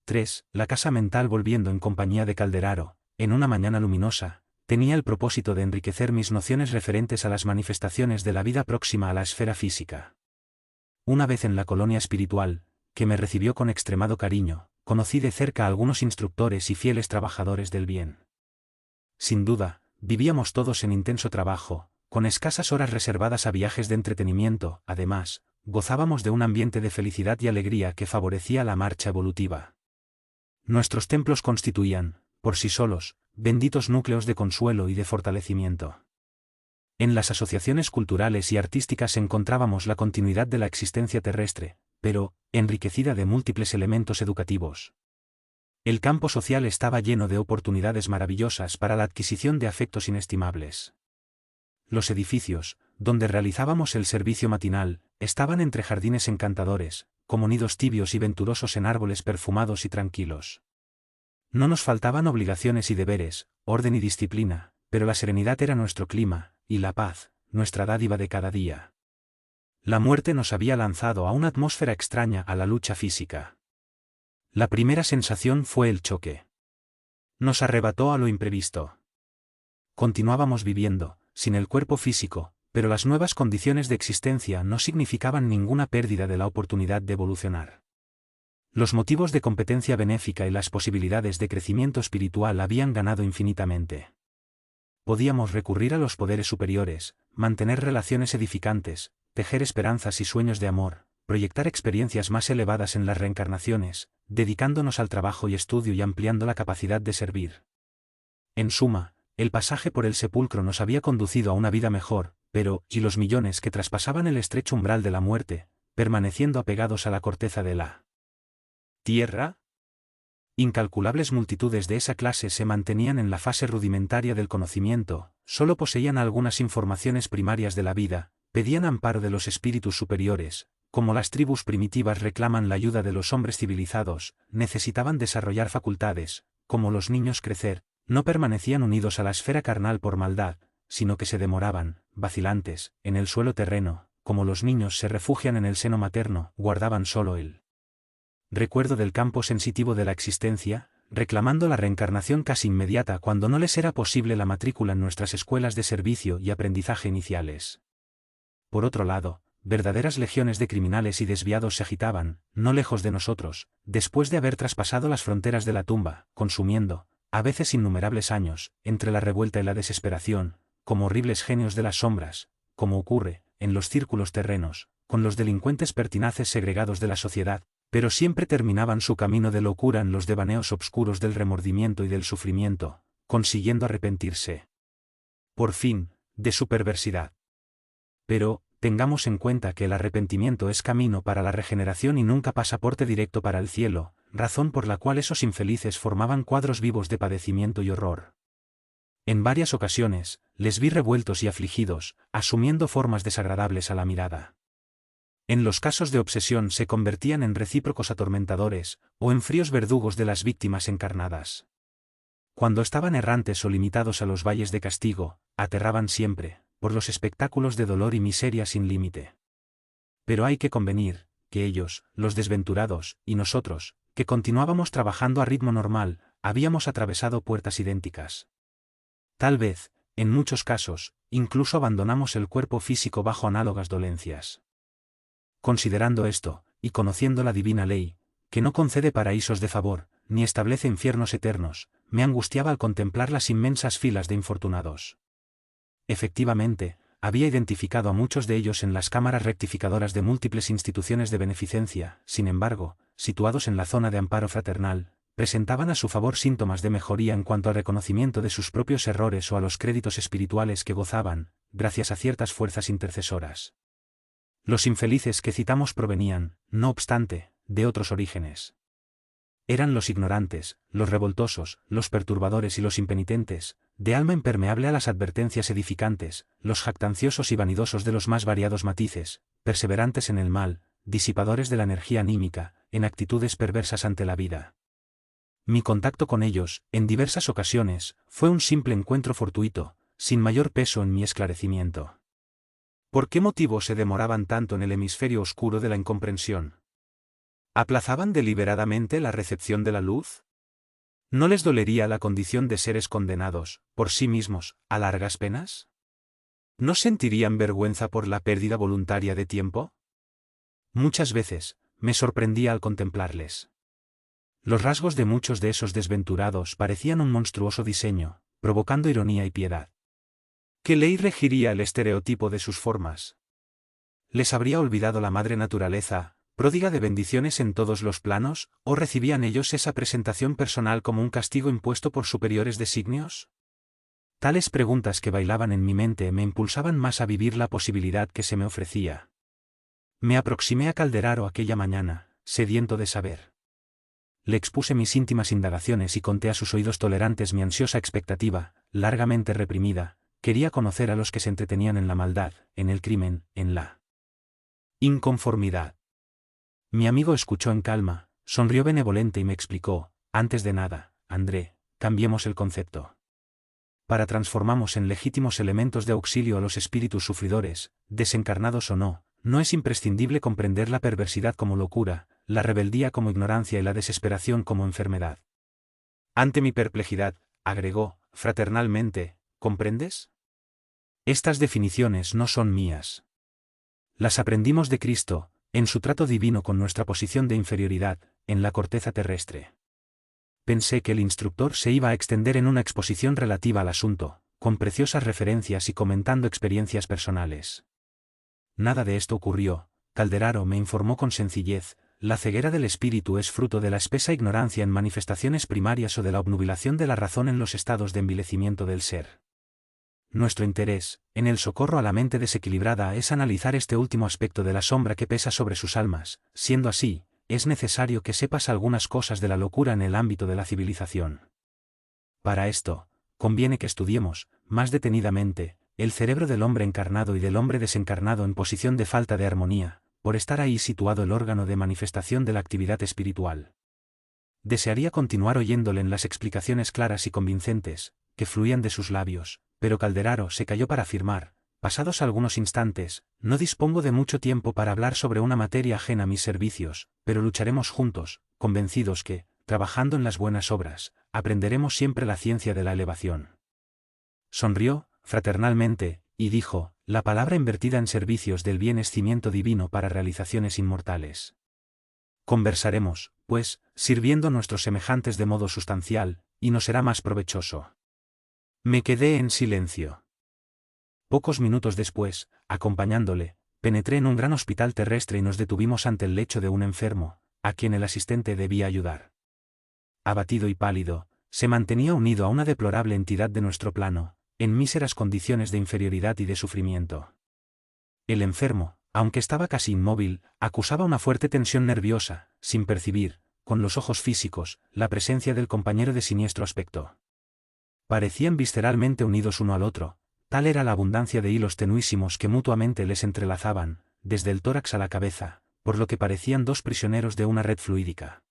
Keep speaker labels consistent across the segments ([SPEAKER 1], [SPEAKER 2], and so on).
[SPEAKER 1] 3. La casa mental volviendo en compañía de Calderaro, en una mañana luminosa, tenía el propósito de enriquecer mis nociones referentes a las manifestaciones de la vida próxima a la esfera física. Una vez en la colonia espiritual, que me recibió con extremado cariño, conocí de cerca a algunos instructores y fieles trabajadores del bien. Sin duda, vivíamos todos en intenso trabajo, con escasas horas reservadas a viajes de entretenimiento. Además, gozábamos de un ambiente de felicidad y alegría que favorecía la marcha evolutiva. Nuestros templos constituían, por sí solos, benditos núcleos de consuelo y de fortalecimiento. En las asociaciones culturales y artísticas encontrábamos la continuidad de la existencia terrestre, pero, enriquecida de múltiples elementos educativos. El campo social estaba lleno de oportunidades maravillosas para la adquisición de afectos inestimables. Los edificios, donde realizábamos el servicio matinal, estaban entre jardines encantadores, como nidos tibios y venturosos en árboles perfumados y tranquilos. No nos faltaban obligaciones y deberes, orden y disciplina, pero la serenidad era nuestro clima, y la paz, nuestra dádiva de cada día. La muerte nos había lanzado a una atmósfera extraña a la lucha física. La primera sensación fue el choque. Nos arrebató a lo imprevisto. Continuábamos viviendo, sin el cuerpo físico, pero las nuevas condiciones de existencia no significaban ninguna pérdida de la oportunidad de evolucionar. Los motivos de competencia benéfica y las posibilidades de crecimiento espiritual habían ganado infinitamente. Podíamos recurrir a los poderes superiores, mantener relaciones edificantes, tejer esperanzas y sueños de amor, proyectar experiencias más elevadas en las reencarnaciones, dedicándonos al trabajo y estudio y ampliando la capacidad de servir. En suma, el pasaje por el sepulcro nos había conducido a una vida mejor, pero, ¿y los millones que traspasaban el estrecho umbral de la muerte, permaneciendo apegados a la corteza de la tierra? Incalculables multitudes de esa clase se mantenían en la fase rudimentaria del conocimiento, solo poseían algunas informaciones primarias de la vida, pedían amparo de los espíritus superiores, como las tribus primitivas reclaman la ayuda de los hombres civilizados, necesitaban desarrollar facultades, como los niños crecer, no permanecían unidos a la esfera carnal por maldad, sino que se demoraban, vacilantes, en el suelo terreno, como los niños se refugian en el seno materno, guardaban solo el recuerdo del campo sensitivo de la existencia, reclamando la reencarnación casi inmediata cuando no les era posible la matrícula en nuestras escuelas de servicio y aprendizaje iniciales. Por otro lado, verdaderas legiones de criminales y desviados se agitaban, no lejos de nosotros, después de haber traspasado las fronteras de la tumba, consumiendo, a veces innumerables años, entre la revuelta y la desesperación, como horribles genios de las sombras, como ocurre, en los círculos terrenos, con los delincuentes pertinaces segregados de la sociedad, pero siempre terminaban su camino de locura en los devaneos obscuros del remordimiento y del sufrimiento, consiguiendo arrepentirse, por fin, de su perversidad. Pero, tengamos en cuenta que el arrepentimiento es camino para la regeneración y nunca pasaporte directo para el cielo, razón por la cual esos infelices formaban cuadros vivos de padecimiento y horror. En varias ocasiones, les vi revueltos y afligidos, asumiendo formas desagradables a la mirada. En los casos de obsesión se convertían en recíprocos atormentadores, o en fríos verdugos de las víctimas encarnadas. Cuando estaban errantes o limitados a los valles de castigo, aterraban siempre, por los espectáculos de dolor y miseria sin límite. Pero hay que convenir, que ellos, los desventurados, y nosotros, que continuábamos trabajando a ritmo normal, habíamos atravesado puertas idénticas. Tal vez, en muchos casos, incluso abandonamos el cuerpo físico bajo análogas dolencias. Considerando esto, y conociendo la divina ley, que no concede paraísos de favor, ni establece infiernos eternos, me angustiaba al contemplar las inmensas filas de infortunados. Efectivamente, había identificado a muchos de ellos en las cámaras rectificadoras de múltiples instituciones de beneficencia, sin embargo, situados en la zona de amparo fraternal, presentaban a su favor síntomas de mejoría en cuanto al reconocimiento de sus propios errores o a los créditos espirituales que gozaban, gracias a ciertas fuerzas intercesoras. Los infelices que citamos provenían, no obstante, de otros orígenes. Eran los ignorantes, los revoltosos, los perturbadores y los impenitentes, de alma impermeable a las advertencias edificantes, los jactanciosos y vanidosos de los más variados matices, perseverantes en el mal, disipadores de la energía anímica, en actitudes perversas ante la vida. Mi contacto con ellos, en diversas ocasiones, fue un simple encuentro fortuito, sin mayor peso en mi esclarecimiento. ¿Por qué motivo se demoraban tanto en el hemisferio oscuro de la incomprensión? ¿Aplazaban deliberadamente la recepción de la luz? ¿No les dolería la condición de seres condenados, por sí mismos, a largas penas? ¿No sentirían vergüenza por la pérdida voluntaria de tiempo? Muchas veces, me sorprendía al contemplarles. Los rasgos de muchos de esos desventurados parecían un monstruoso diseño, provocando ironía y piedad. ¿Qué ley regiría el estereotipo de sus formas? ¿Les habría olvidado la madre naturaleza, pródiga de bendiciones en todos los planos, o recibían ellos esa presentación personal como un castigo impuesto por superiores designios? Tales preguntas que bailaban en mi mente me impulsaban más a vivir la posibilidad que se me ofrecía. Me aproximé a Calderaro aquella mañana, sediento de saber. Le expuse mis íntimas indagaciones y conté a sus oídos tolerantes mi ansiosa expectativa, largamente reprimida. Quería conocer a los que se entretenían en la maldad, en el crimen, en la inconformidad. Mi amigo escuchó en calma, sonrió benevolente y me explicó: antes de nada, André, cambiemos el concepto. Para transformamos en legítimos elementos de auxilio a los espíritus sufridores, desencarnados o no, no es imprescindible comprender la perversidad como locura, la rebeldía como ignorancia y la desesperación como enfermedad. Ante mi perplejidad, agregó, fraternalmente, ¿comprendes? Estas definiciones no son mías. Las aprendimos de Cristo, en su trato divino con nuestra posición de inferioridad, en la corteza terrestre. Pensé que el instructor se iba a extender en una exposición relativa al asunto, con preciosas referencias y comentando experiencias personales. Nada de esto ocurrió. Calderaro me informó con sencillez: la ceguera del espíritu es fruto de la espesa ignorancia en manifestaciones primarias o de la obnubilación de la razón en los estados de envilecimiento del ser. Nuestro interés, en el socorro a la mente desequilibrada, es analizar este último aspecto de la sombra que pesa sobre sus almas. Siendo así, es necesario que sepas algunas cosas de la locura en el ámbito de la civilización. Para esto, conviene que estudiemos, más detenidamente, el cerebro del hombre encarnado y del hombre desencarnado en posición de falta de armonía, por estar ahí situado el órgano de manifestación de la actividad espiritual. Desearía continuar oyéndole en las explicaciones claras y convincentes, que fluían de sus labios, pero Calderaro se calló para afirmar: pasados algunos instantes, no dispongo de mucho tiempo para hablar sobre una materia ajena a mis servicios, pero lucharemos juntos, convencidos que, trabajando en las buenas obras, aprenderemos siempre la ciencia de la elevación. Sonrió, fraternalmente, y dijo: la palabra invertida en servicios del bien es cimiento divino para realizaciones inmortales. Conversaremos, pues, sirviendo a nuestros semejantes de modo sustancial, y nos será más provechoso. Me quedé en silencio. Pocos minutos después, acompañándole, penetré en un gran hospital terrestre y nos detuvimos ante el lecho de un enfermo, a quien el asistente debía ayudar. Abatido y pálido, se mantenía unido a una deplorable entidad de nuestro plano, en míseras condiciones de inferioridad y de sufrimiento. El enfermo, aunque estaba casi inmóvil, acusaba una fuerte tensión nerviosa, sin percibir, con los ojos físicos, la presencia del compañero de siniestro aspecto. Parecían visceralmente unidos uno al otro, tal era la abundancia de hilos tenuísimos que mutuamente les entrelazaban, desde el tórax a la cabeza, por lo que parecían dos prisioneros de una red fluídica.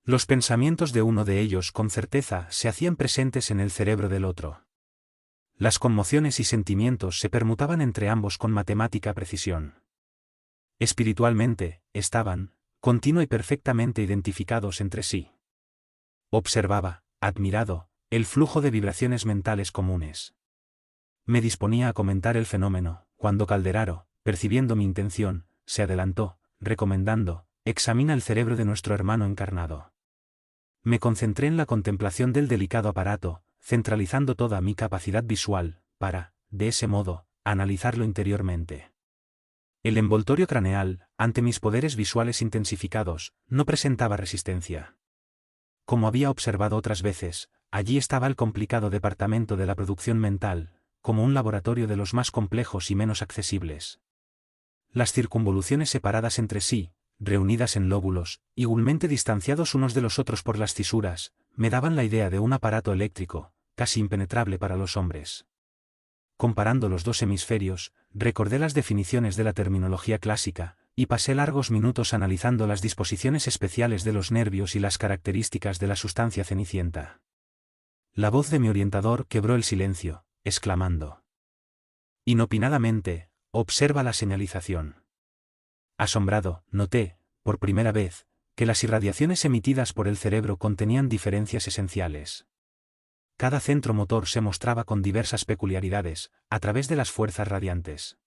[SPEAKER 1] Los pensamientos de uno de ellos con certeza se hacían presentes en el cerebro del otro. Las conmociones y sentimientos se permutaban entre ambos con matemática precisión. Espiritualmente, estaban, continua y perfectamente identificados entre sí. Observaba, admirado, el flujo de vibraciones mentales comunes. Me disponía a comentar el fenómeno, cuando Calderaro, percibiendo mi intención, se adelantó, recomendando: examina el cerebro de nuestro hermano encarnado. Me concentré en la contemplación del delicado aparato, centralizando toda mi capacidad visual, para, de ese modo, analizarlo interiormente. El envoltorio craneal, ante mis poderes visuales intensificados, no presentaba resistencia. Como había observado otras veces, allí estaba el complicado departamento de la producción mental, como un laboratorio de los más complejos y menos accesibles. Las circunvoluciones separadas entre sí, reunidas en lóbulos, igualmente distanciados unos de los otros por las fisuras, me daban la idea de un aparato eléctrico, casi impenetrable para los hombres. Comparando los dos hemisferios, recordé las definiciones de la terminología clásica, y pasé largos minutos analizando las disposiciones especiales de los nervios y las características de la sustancia cenicienta. La voz de mi orientador quebró el silencio, exclamando: inopinadamente, observa la señalización. Asombrado, noté, por primera vez, que las irradiaciones emitidas por el cerebro contenían diferencias esenciales. Cada centro motor se mostraba con diversas peculiaridades, a través de las fuerzas radiantes.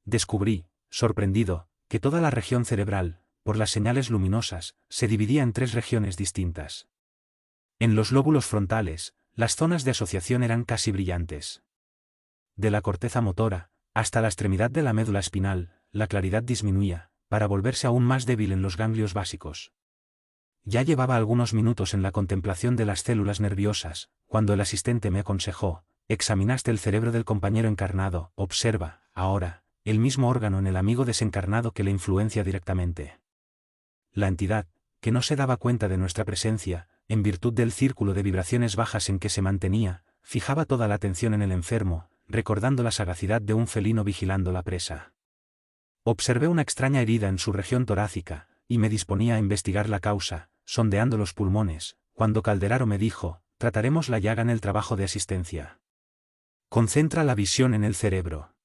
[SPEAKER 1] Descubrí, sorprendido, que toda la región cerebral, por las señales luminosas, se dividía en 3 regiones distintas. En los lóbulos frontales, las zonas de asociación eran casi brillantes. De la corteza motora, hasta la extremidad de la médula espinal, la claridad disminuía, para volverse aún más débil en los ganglios básicos. Ya llevaba algunos minutos en la contemplación de las células nerviosas, cuando el asistente me aconsejó: examinaste el cerebro del compañero encarnado, observa, ahora, el mismo órgano en el amigo desencarnado que le influencia directamente. La entidad, que no se daba cuenta de nuestra presencia, en virtud del círculo de vibraciones bajas en que se mantenía, fijaba toda la atención en el enfermo, recordando la sagacidad de un felino vigilando la presa. Observé una extraña herida en su región torácica, y me disponía a investigar la causa, sondeando los pulmones, cuando Calderaro me dijo: trataremos la llaga en el trabajo de asistencia. Concentra la visión en el cerebro.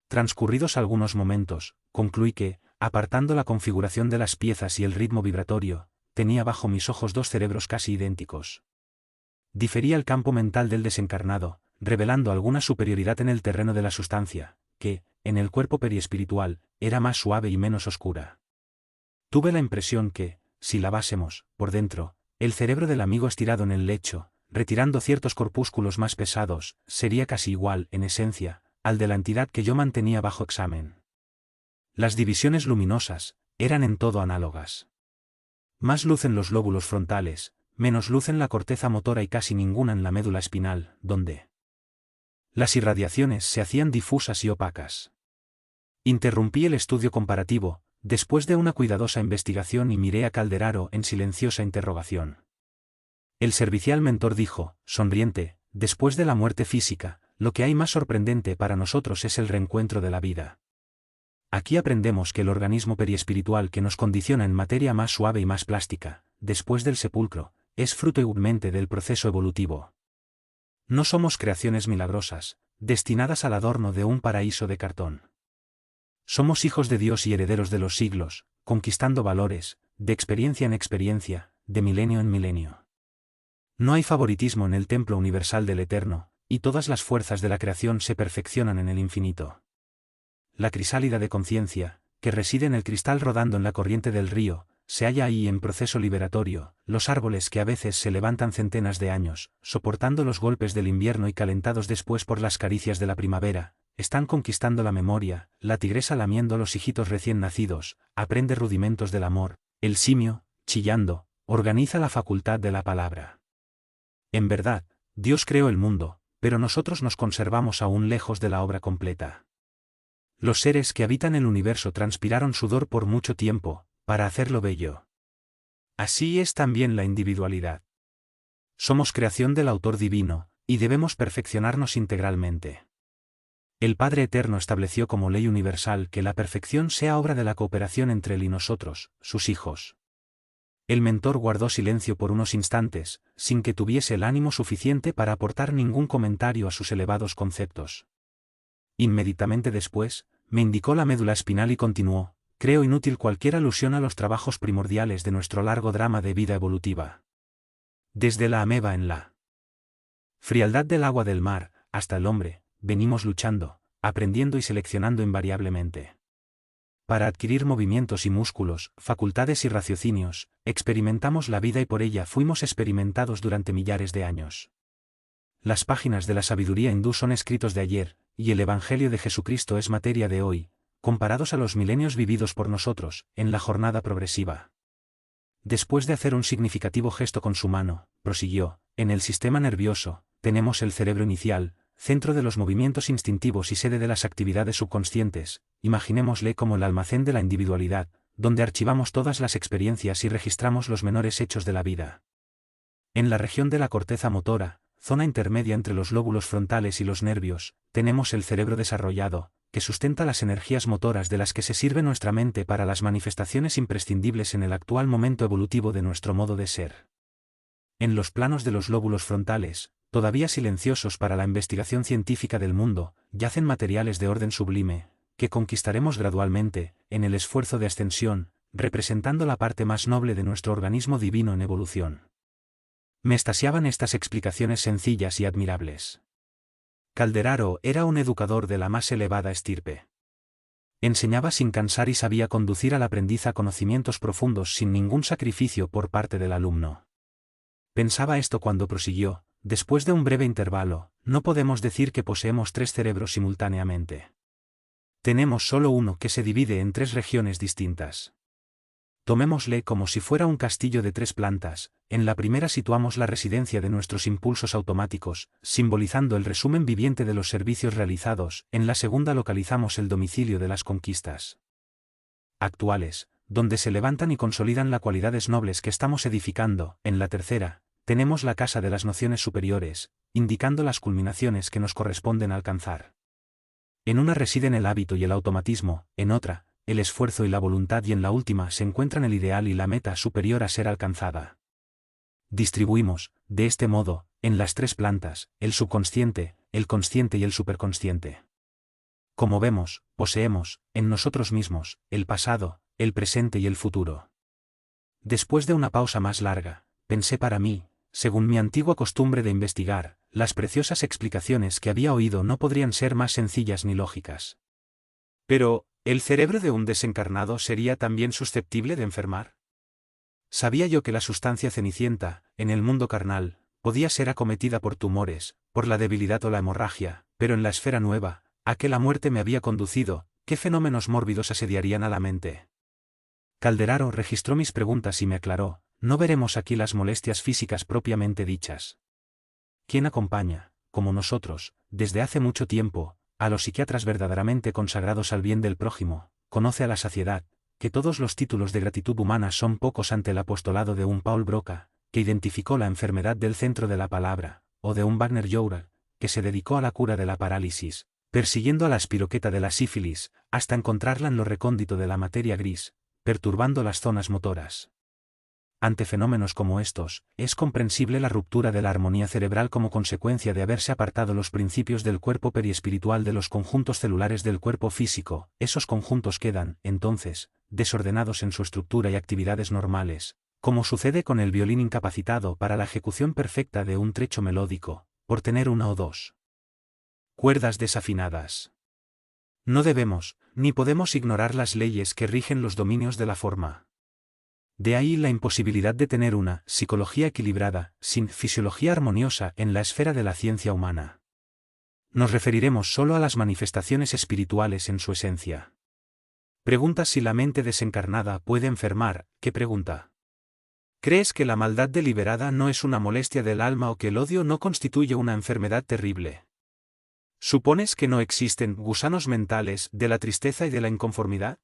[SPEAKER 1] Transcurridos algunos momentos, concluí que, apartando la configuración de las piezas y el ritmo vibratorio, tenía bajo mis ojos 2 cerebros casi idénticos. Difería el campo mental del desencarnado, revelando alguna superioridad en el terreno de la sustancia, que, en el cuerpo periespiritual, era más suave y menos oscura. Tuve la impresión que, si lavásemos, por dentro, el cerebro del amigo estirado en el lecho, retirando ciertos corpúsculos más pesados, sería casi igual, en esencia, al de la entidad que yo mantenía bajo examen. Las divisiones luminosas eran en todo análogas. Más luz en los lóbulos frontales, menos luz en la corteza motora y casi ninguna en la médula espinal, donde las irradiaciones se hacían difusas y opacas. Interrumpí el estudio comparativo, después de una cuidadosa investigación, y miré a Calderaro en silenciosa interrogación. El servicial mentor dijo, sonriente: después de la muerte física, lo que hay más sorprendente para nosotros es el reencuentro de la vida. Aquí aprendemos que el organismo periespiritual que nos condiciona en materia más suave y más plástica, después del sepulcro, es fruto igualmente del proceso evolutivo. No somos creaciones milagrosas, destinadas al adorno de un paraíso de cartón. Somos hijos de Dios y herederos de los siglos, conquistando valores, de experiencia en experiencia, de milenio en milenio. No hay favoritismo en el templo universal del Eterno, y todas las fuerzas de la creación se perfeccionan en el infinito. La crisálida de conciencia, que reside en el cristal rodando en la corriente del río, se halla ahí en proceso liberatorio. Los árboles que a veces se levantan centenas de años, soportando los golpes del invierno y calentados después por las caricias de la primavera, están conquistando la memoria. La tigresa lamiendo a los hijitos recién nacidos, aprende rudimentos del amor. El simio, chillando, organiza la facultad de la palabra. En verdad, Dios creó el mundo, pero nosotros nos conservamos aún lejos de la obra completa. Los seres que habitan el universo transpiraron sudor por mucho tiempo, para hacerlo bello. Así es también la individualidad. Somos creación del autor divino, y debemos perfeccionarnos integralmente. El Padre Eterno estableció como ley universal que la perfección sea obra de la cooperación entre Él y nosotros, sus hijos. El mentor guardó silencio por unos instantes, sin que tuviese el ánimo suficiente para aportar ningún comentario a sus elevados conceptos. Inmediatamente después, me indicó la médula espinal y continuó: creo inútil cualquier alusión a los trabajos primordiales de nuestro largo drama de vida evolutiva. Desde la ameba en la frialdad del agua del mar, hasta el hombre, venimos luchando, aprendiendo y seleccionando invariablemente. Para adquirir movimientos y músculos, facultades y raciocinios, experimentamos la vida y por ella fuimos experimentados durante millares de años. Las páginas de la sabiduría hindú son escritos de ayer, y el Evangelio de Jesucristo es materia de hoy, comparados a los milenios vividos por nosotros, en la jornada progresiva. Después de hacer un significativo gesto con su mano, prosiguió: en el sistema nervioso, tenemos el cerebro inicial, centro de los movimientos instintivos y sede de las actividades subconscientes. Imaginémosle como el almacén de la individualidad, donde archivamos todas las experiencias y registramos los menores hechos de la vida. En la región de la corteza motora, zona intermedia entre los lóbulos frontales y los nervios, tenemos el cerebro desarrollado, que sustenta las energías motoras de las que se sirve nuestra mente para las manifestaciones imprescindibles en el actual momento evolutivo de nuestro modo de ser. En los planos de los lóbulos frontales, todavía silenciosos para la investigación científica del mundo, yacen materiales de orden sublime, que conquistaremos gradualmente, en el esfuerzo de ascensión, representando la parte más noble de nuestro organismo divino en evolución. Me extasiaban estas explicaciones sencillas y admirables. Calderaro era un educador de la más elevada estirpe. Enseñaba sin cansar y sabía conducir al aprendiz a conocimientos profundos sin ningún sacrificio por parte del alumno. Pensaba esto cuando prosiguió: después de un breve intervalo, no podemos decir que poseemos tres cerebros simultáneamente. Tenemos solo uno que se divide en tres regiones distintas. Tomémosle como si fuera un castillo de tres plantas. En la primera situamos la residencia de nuestros impulsos automáticos, simbolizando el resumen viviente de los servicios realizados. En la segunda localizamos el domicilio de las conquistas actuales, donde se levantan y consolidan las cualidades nobles que estamos edificando. En la tercera, tenemos la casa de las nociones superiores, indicando las culminaciones que nos corresponden alcanzar. En una residen el hábito y el automatismo, en otra, el esfuerzo y la voluntad, y en la última se encuentran el ideal y la meta superior a ser alcanzada. Distribuimos, de este modo, en las tres plantas, el subconsciente, el consciente y el superconsciente. Como vemos, poseemos, en nosotros mismos, el pasado, el presente y el futuro. Después de una pausa más larga, pensé para mí, según mi antigua costumbre de investigar, las preciosas explicaciones que había oído no podrían ser más sencillas ni lógicas. Pero, ¿el cerebro de un desencarnado sería también susceptible de enfermar? Sabía yo que la sustancia cenicienta, en el mundo carnal, podía ser acometida por tumores, por la debilidad o la hemorragia, pero en la esfera nueva, a que la muerte me había conducido, ¿qué fenómenos mórbidos asediarían a la mente? Calderaro registró mis preguntas y me aclaró: no veremos aquí las molestias físicas propiamente dichas. ¿Quién acompaña, como nosotros, desde hace mucho tiempo, a los psiquiatras verdaderamente consagrados al bien del prójimo, conoce a la saciedad que todos los títulos de gratitud humana son pocos ante el apostolado de un Paul Broca, que identificó la enfermedad del centro de la palabra, o de un Wagner Jourel, que se dedicó a la cura de la parálisis, persiguiendo a la espiroqueta de la sífilis, hasta encontrarla en lo recóndito de la materia gris, perturbando las zonas motoras. Ante fenómenos como estos, es comprensible la ruptura de la armonía cerebral como consecuencia de haberse apartado los principios del cuerpo periespiritual de los conjuntos celulares del cuerpo físico. Esos conjuntos quedan, entonces, desordenados en su estructura y actividades normales, como sucede con el violín incapacitado para la ejecución perfecta de un trecho melódico, por tener una o dos cuerdas desafinadas. No debemos, ni podemos ignorar las leyes que rigen los dominios de la forma. De ahí la imposibilidad de tener una psicología equilibrada, sin fisiología armoniosa en la esfera de la ciencia humana. Nos referiremos solo a las manifestaciones espirituales en su esencia. Pregunta si la mente desencarnada puede enfermar. ¿Qué pregunta? ¿Crees que la maldad deliberada no es una molestia del alma o que el odio no constituye una enfermedad terrible? ¿Supones que no existen gusanos mentales de la tristeza y de la inconformidad?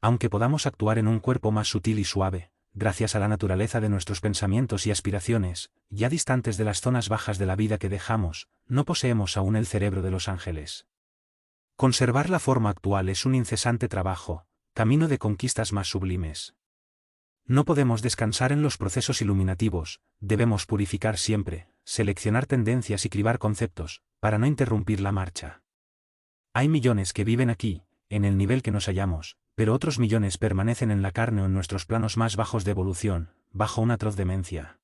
[SPEAKER 1] Aunque podamos actuar en un cuerpo más sutil y suave, gracias a la naturaleza de nuestros pensamientos y aspiraciones, ya distantes de las zonas bajas de la vida que dejamos, no poseemos aún el cerebro de los ángeles. Conservar la forma actual es un incesante trabajo, camino de conquistas más sublimes. No podemos descansar en los procesos iluminativos, debemos purificar siempre, seleccionar tendencias y cribar conceptos, para no interrumpir la marcha. Hay millones que viven aquí, en el nivel que nos hallamos, pero otros millones permanecen en la carne o en nuestros planos más bajos de evolución, bajo una atroz demencia.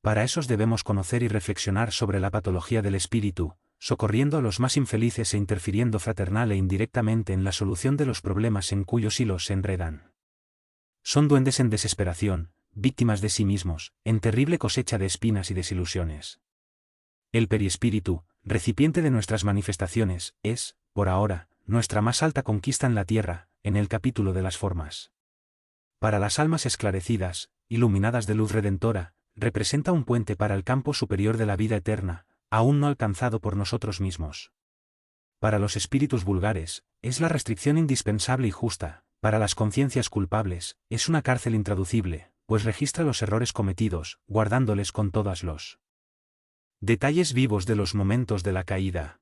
[SPEAKER 1] Para esos debemos conocer y reflexionar sobre la patología del espíritu, socorriendo a los más infelices e interfiriendo fraternal e indirectamente en la solución de los problemas en cuyos hilos se enredan. Son duendes en desesperación, víctimas de sí mismos, en terrible cosecha de espinas y desilusiones. El periespíritu, recipiente de nuestras manifestaciones, es, por ahora, nuestra más alta conquista en la tierra, en el capítulo de las formas. Para las almas esclarecidas, iluminadas de luz redentora, representa un puente para el campo superior de la vida eterna, aún no alcanzado por nosotros mismos. Para los espíritus vulgares, es la restricción indispensable y justa; para las conciencias culpables, es una cárcel intraducible, pues registra los errores cometidos, guardándoles con todos los detalles vivos de los momentos de la caída.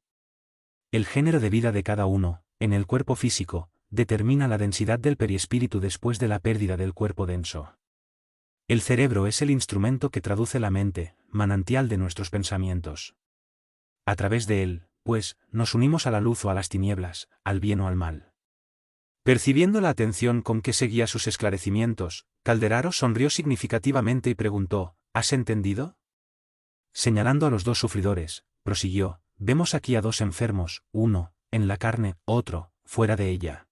[SPEAKER 1] El género de vida de cada uno, en el cuerpo físico, determina la densidad del periespíritu después de la pérdida del cuerpo denso. El cerebro es el instrumento que traduce la mente, manantial de nuestros pensamientos. A través de él, pues, nos unimos a la luz o a las tinieblas, al bien o al mal. Percibiendo la atención con que seguía sus esclarecimientos, Calderaro sonrió significativamente y preguntó, ¿has entendido? Señalando a los dos sufridores, prosiguió, vemos aquí a dos enfermos, uno, en la carne, otro, fuera de ella.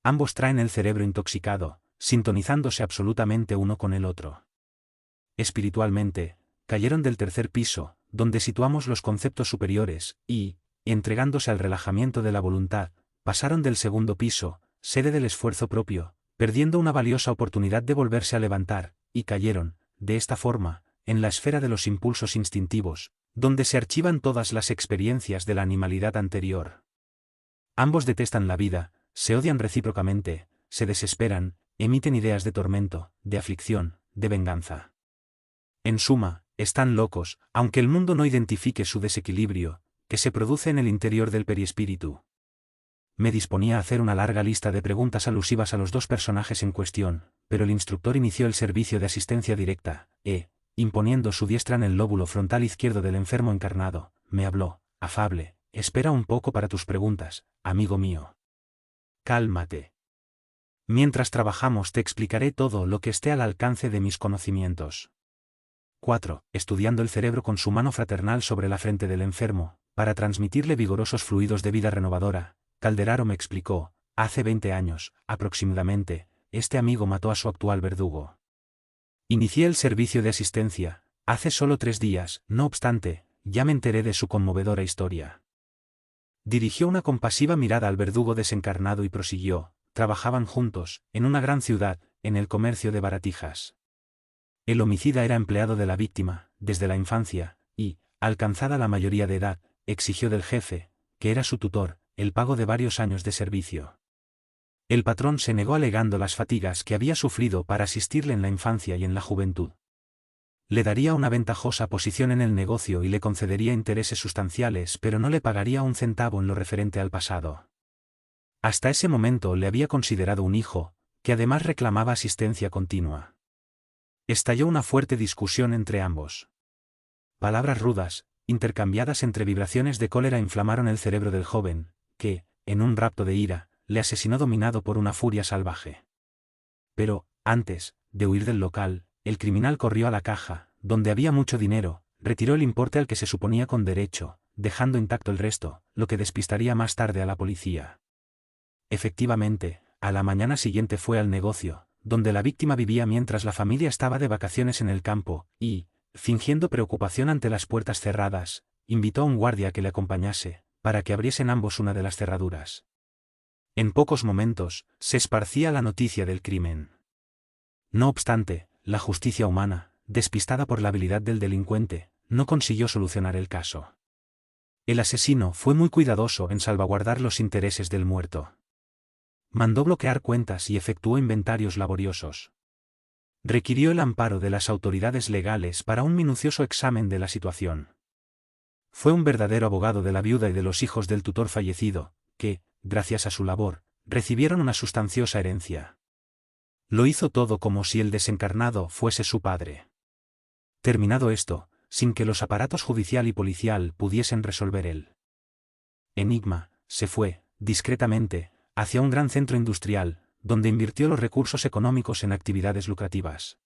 [SPEAKER 1] Ambos traen el cerebro intoxicado, sintonizándose absolutamente uno con el otro. Espiritualmente, cayeron del tercer piso, donde situamos los conceptos superiores, y, entregándose al relajamiento de la voluntad, pasaron del segundo piso, sede del esfuerzo propio, perdiendo una valiosa oportunidad de volverse a levantar, y cayeron, de esta forma, en la esfera de los impulsos instintivos, donde se archivan todas las experiencias de la animalidad anterior. Ambos detestan la vida, se odian recíprocamente, se desesperan, emiten ideas de tormento, de aflicción, de venganza. En suma, están locos, aunque el mundo no identifique su desequilibrio, que se produce en el interior del perispíritu. Me disponía a hacer una larga lista de preguntas alusivas a los dos personajes en cuestión, pero el instructor inició el servicio de asistencia directa, imponiendo su diestra en el lóbulo frontal izquierdo del enfermo encarnado, me habló, afable, espera un poco para tus preguntas, amigo mío. Cálmate. Mientras trabajamos te explicaré todo lo que esté al alcance de mis conocimientos. 4. Estudiando el cerebro con su mano fraternal sobre la frente del enfermo, para transmitirle vigorosos fluidos de vida renovadora, Calderaro me explicó, hace 20 años, aproximadamente, este amigo mató a su actual verdugo. Inicié el servicio de asistencia, hace solo 3 días, no obstante, ya me enteré de su conmovedora historia. Dirigió una compasiva mirada al verdugo desencarnado y prosiguió, trabajaban juntos, en una gran ciudad, en el comercio de baratijas. El homicida era empleado de la víctima, desde la infancia, y, alcanzada la mayoría de edad, exigió del jefe, que era su tutor, el pago de varios años de servicio. El patrón se negó alegando las fatigas que había sufrido para asistirle en la infancia y en la juventud. Le daría una ventajosa posición en el negocio y le concedería intereses sustanciales, pero no le pagaría un centavo en lo referente al pasado. Hasta ese momento le había considerado un hijo, que además reclamaba asistencia continua. Estalló una fuerte discusión entre ambos. Palabras rudas, intercambiadas entre vibraciones de cólera, inflamaron el cerebro del joven, que, en un rapto de ira, le asesinó dominado por una furia salvaje. Pero, antes de huir del local, el criminal corrió a la caja, donde había mucho dinero, retiró el importe al que se suponía con derecho, dejando intacto el resto, lo que despistaría más tarde a la policía. Efectivamente, a la mañana siguiente fue al negocio, donde la víctima vivía mientras la familia estaba de vacaciones en el campo, y, fingiendo preocupación ante las puertas cerradas, invitó a un guardia a que le acompañase, para que abriesen ambos una de las cerraduras. En pocos momentos, se esparcía la noticia del crimen. No obstante, la justicia humana, despistada por la habilidad del delincuente, no consiguió solucionar el caso. El asesino fue muy cuidadoso en salvaguardar los intereses del muerto. Mandó bloquear cuentas y efectuó inventarios laboriosos. Requirió el amparo de las autoridades legales para un minucioso examen de la situación. Fue un verdadero abogado de la viuda y de los hijos del tutor fallecido, que, gracias a su labor, recibieron una sustanciosa herencia. Lo hizo todo como si el desencarnado fuese su padre. Terminado esto, sin que los aparatos judicial y policial pudiesen resolver el enigma, se fue, discretamente, hacia un gran centro industrial, donde invirtió los recursos económicos en actividades lucrativas.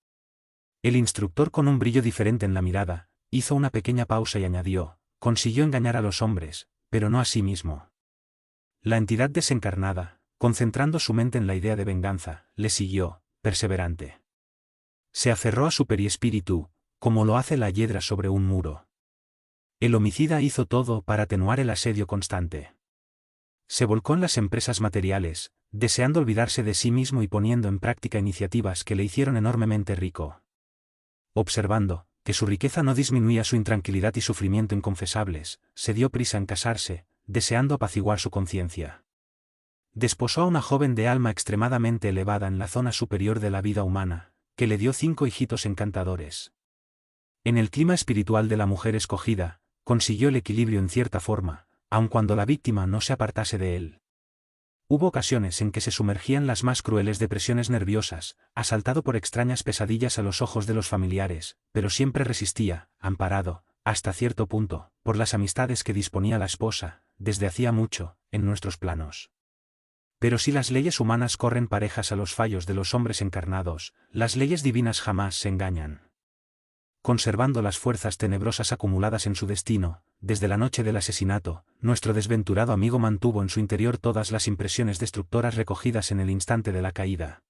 [SPEAKER 1] El instructor, con un brillo diferente en la mirada, hizo una pequeña pausa y añadió, consiguió engañar a los hombres, pero no a sí mismo. La entidad desencarnada, concentrando su mente en la idea de venganza, le siguió, perseverante. Se aferró a su perispíritu, como lo hace la hiedra sobre un muro. El homicida hizo todo para atenuar el asedio constante. Se volcó en las empresas materiales, deseando olvidarse de sí mismo y poniendo en práctica iniciativas que le hicieron enormemente rico. Observando que su riqueza no disminuía su intranquilidad y sufrimiento inconfesables, se dio prisa en casarse, deseando apaciguar su conciencia. Desposó a una joven de alma extremadamente elevada en la zona superior de la vida humana, que le dio 5 hijitos encantadores. En el clima espiritual de la mujer escogida, consiguió el equilibrio en cierta forma, aun cuando la víctima no se apartase de él. Hubo ocasiones en que se sumergía en las más crueles depresiones nerviosas, asaltado por extrañas pesadillas a los ojos de los familiares, pero siempre resistía, amparado, hasta cierto punto, por las amistades que disponía la esposa, desde hacía mucho, en nuestros planos. Pero si las leyes humanas corren parejas a los fallos de los hombres encarnados, las leyes divinas jamás se engañan. Conservando las fuerzas tenebrosas acumuladas en su destino, desde la noche del asesinato, nuestro desventurado amigo mantuvo en su interior todas las impresiones destructoras recogidas en el instante de la caída.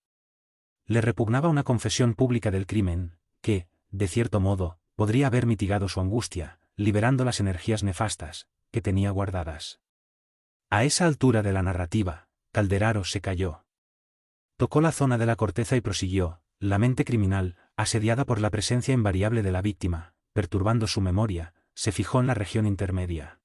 [SPEAKER 1] Le repugnaba una confesión pública del crimen, que, de cierto modo, podría haber mitigado su angustia, liberando las energías nefastas que tenía guardadas. A esa altura de la narrativa, Calderaro se calló. Tocó la zona de la corteza y prosiguió: la mente criminal, asediada por la presencia invariable de la víctima, perturbando su memoria, se fijó en la región intermedia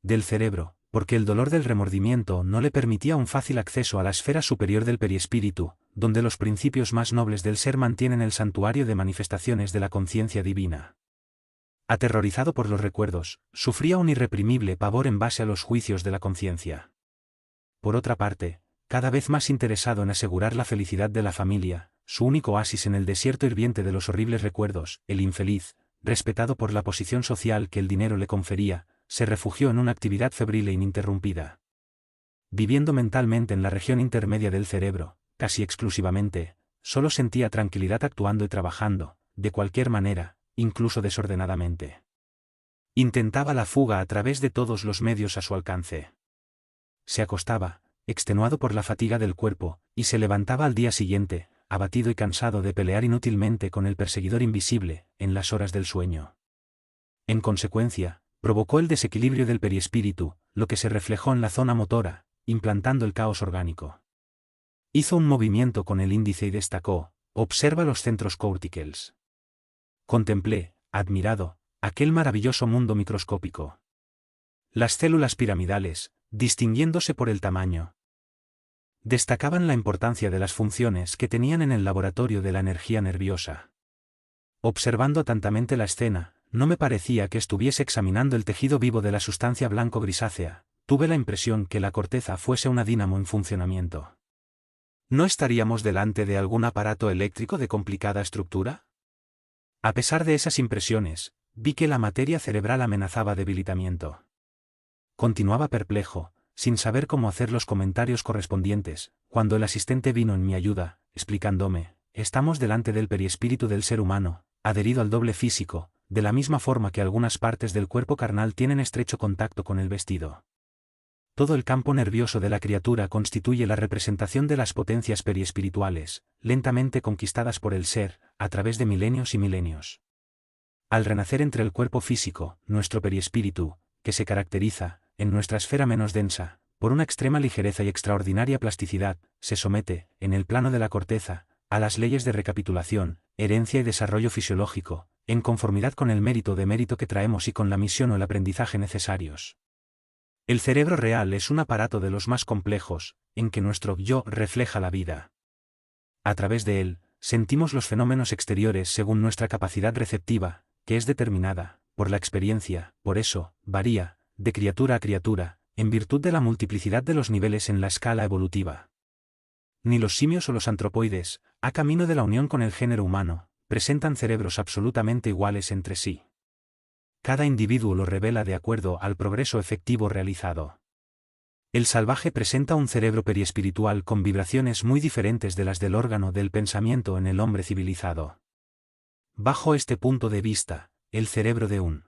[SPEAKER 1] del cerebro, porque el dolor del remordimiento no le permitía un fácil acceso a la esfera superior del perispíritu, donde los principios más nobles del ser mantienen el santuario de manifestaciones de la conciencia divina. Aterrorizado por los recuerdos, sufría un irreprimible pavor en base a los juicios de la conciencia. Por otra parte, cada vez más interesado en asegurar la felicidad de la familia, su único oasis en el desierto hirviente de los horribles recuerdos, el infeliz, respetado por la posición social que el dinero le confería, se refugió en una actividad febril e ininterrumpida. Viviendo mentalmente en la región intermedia del cerebro, casi exclusivamente, solo sentía tranquilidad actuando y trabajando, de cualquier manera, incluso desordenadamente. Intentaba la fuga a través de todos los medios a su alcance. Se acostaba, extenuado por la fatiga del cuerpo, y se levantaba al día siguiente, abatido y cansado de pelear inútilmente con el perseguidor invisible, en las horas del sueño. En consecuencia, provocó el desequilibrio del perispíritu, lo que se reflejó en la zona motora, implantando el caos orgánico. Hizo un movimiento con el índice y destacó: observa los centros corticales. Contemplé, admirado, aquel maravilloso mundo microscópico. Las células piramidales, distinguiéndose por el tamaño, destacaban la importancia de las funciones que tenían en el laboratorio de la energía nerviosa. Observando atentamente la escena, no me parecía que estuviese examinando el tejido vivo de la sustancia blanco-grisácea, tuve la impresión que la corteza fuese una dínamo en funcionamiento. ¿No estaríamos delante de algún aparato eléctrico de complicada estructura? A pesar de esas impresiones, vi que la materia cerebral amenazaba debilitamiento. Continuaba perplejo, sin saber cómo hacer los comentarios correspondientes, cuando el asistente vino en mi ayuda, explicándome: estamos delante del perispíritu del ser humano, adherido al doble físico, de la misma forma que algunas partes del cuerpo carnal tienen estrecho contacto con el vestido. Todo el campo nervioso de la criatura constituye la representación de las potencias periespirituales, lentamente conquistadas por el ser, a través de milenios y milenios. Al renacer entre el cuerpo físico, nuestro periespíritu, que se caracteriza, en nuestra esfera menos densa, por una extrema ligereza y extraordinaria plasticidad, se somete, en el plano de la corteza, a las leyes de recapitulación, herencia y desarrollo fisiológico, en conformidad con el mérito que traemos y con la misión o el aprendizaje necesarios. El cerebro real es un aparato de los más complejos, en que nuestro yo refleja la vida. A través de él, sentimos los fenómenos exteriores según nuestra capacidad receptiva, que es determinada, por la experiencia, por eso, varía, de criatura a criatura, en virtud de la multiplicidad de los niveles en la escala evolutiva. Ni los simios o los antropoides, a camino de la unión con el género humano, presentan cerebros absolutamente iguales entre sí. Cada individuo lo revela de acuerdo al progreso efectivo realizado. El salvaje presenta un cerebro periespiritual con vibraciones muy diferentes de las del órgano del pensamiento en el hombre civilizado. Bajo este punto de vista, el cerebro de un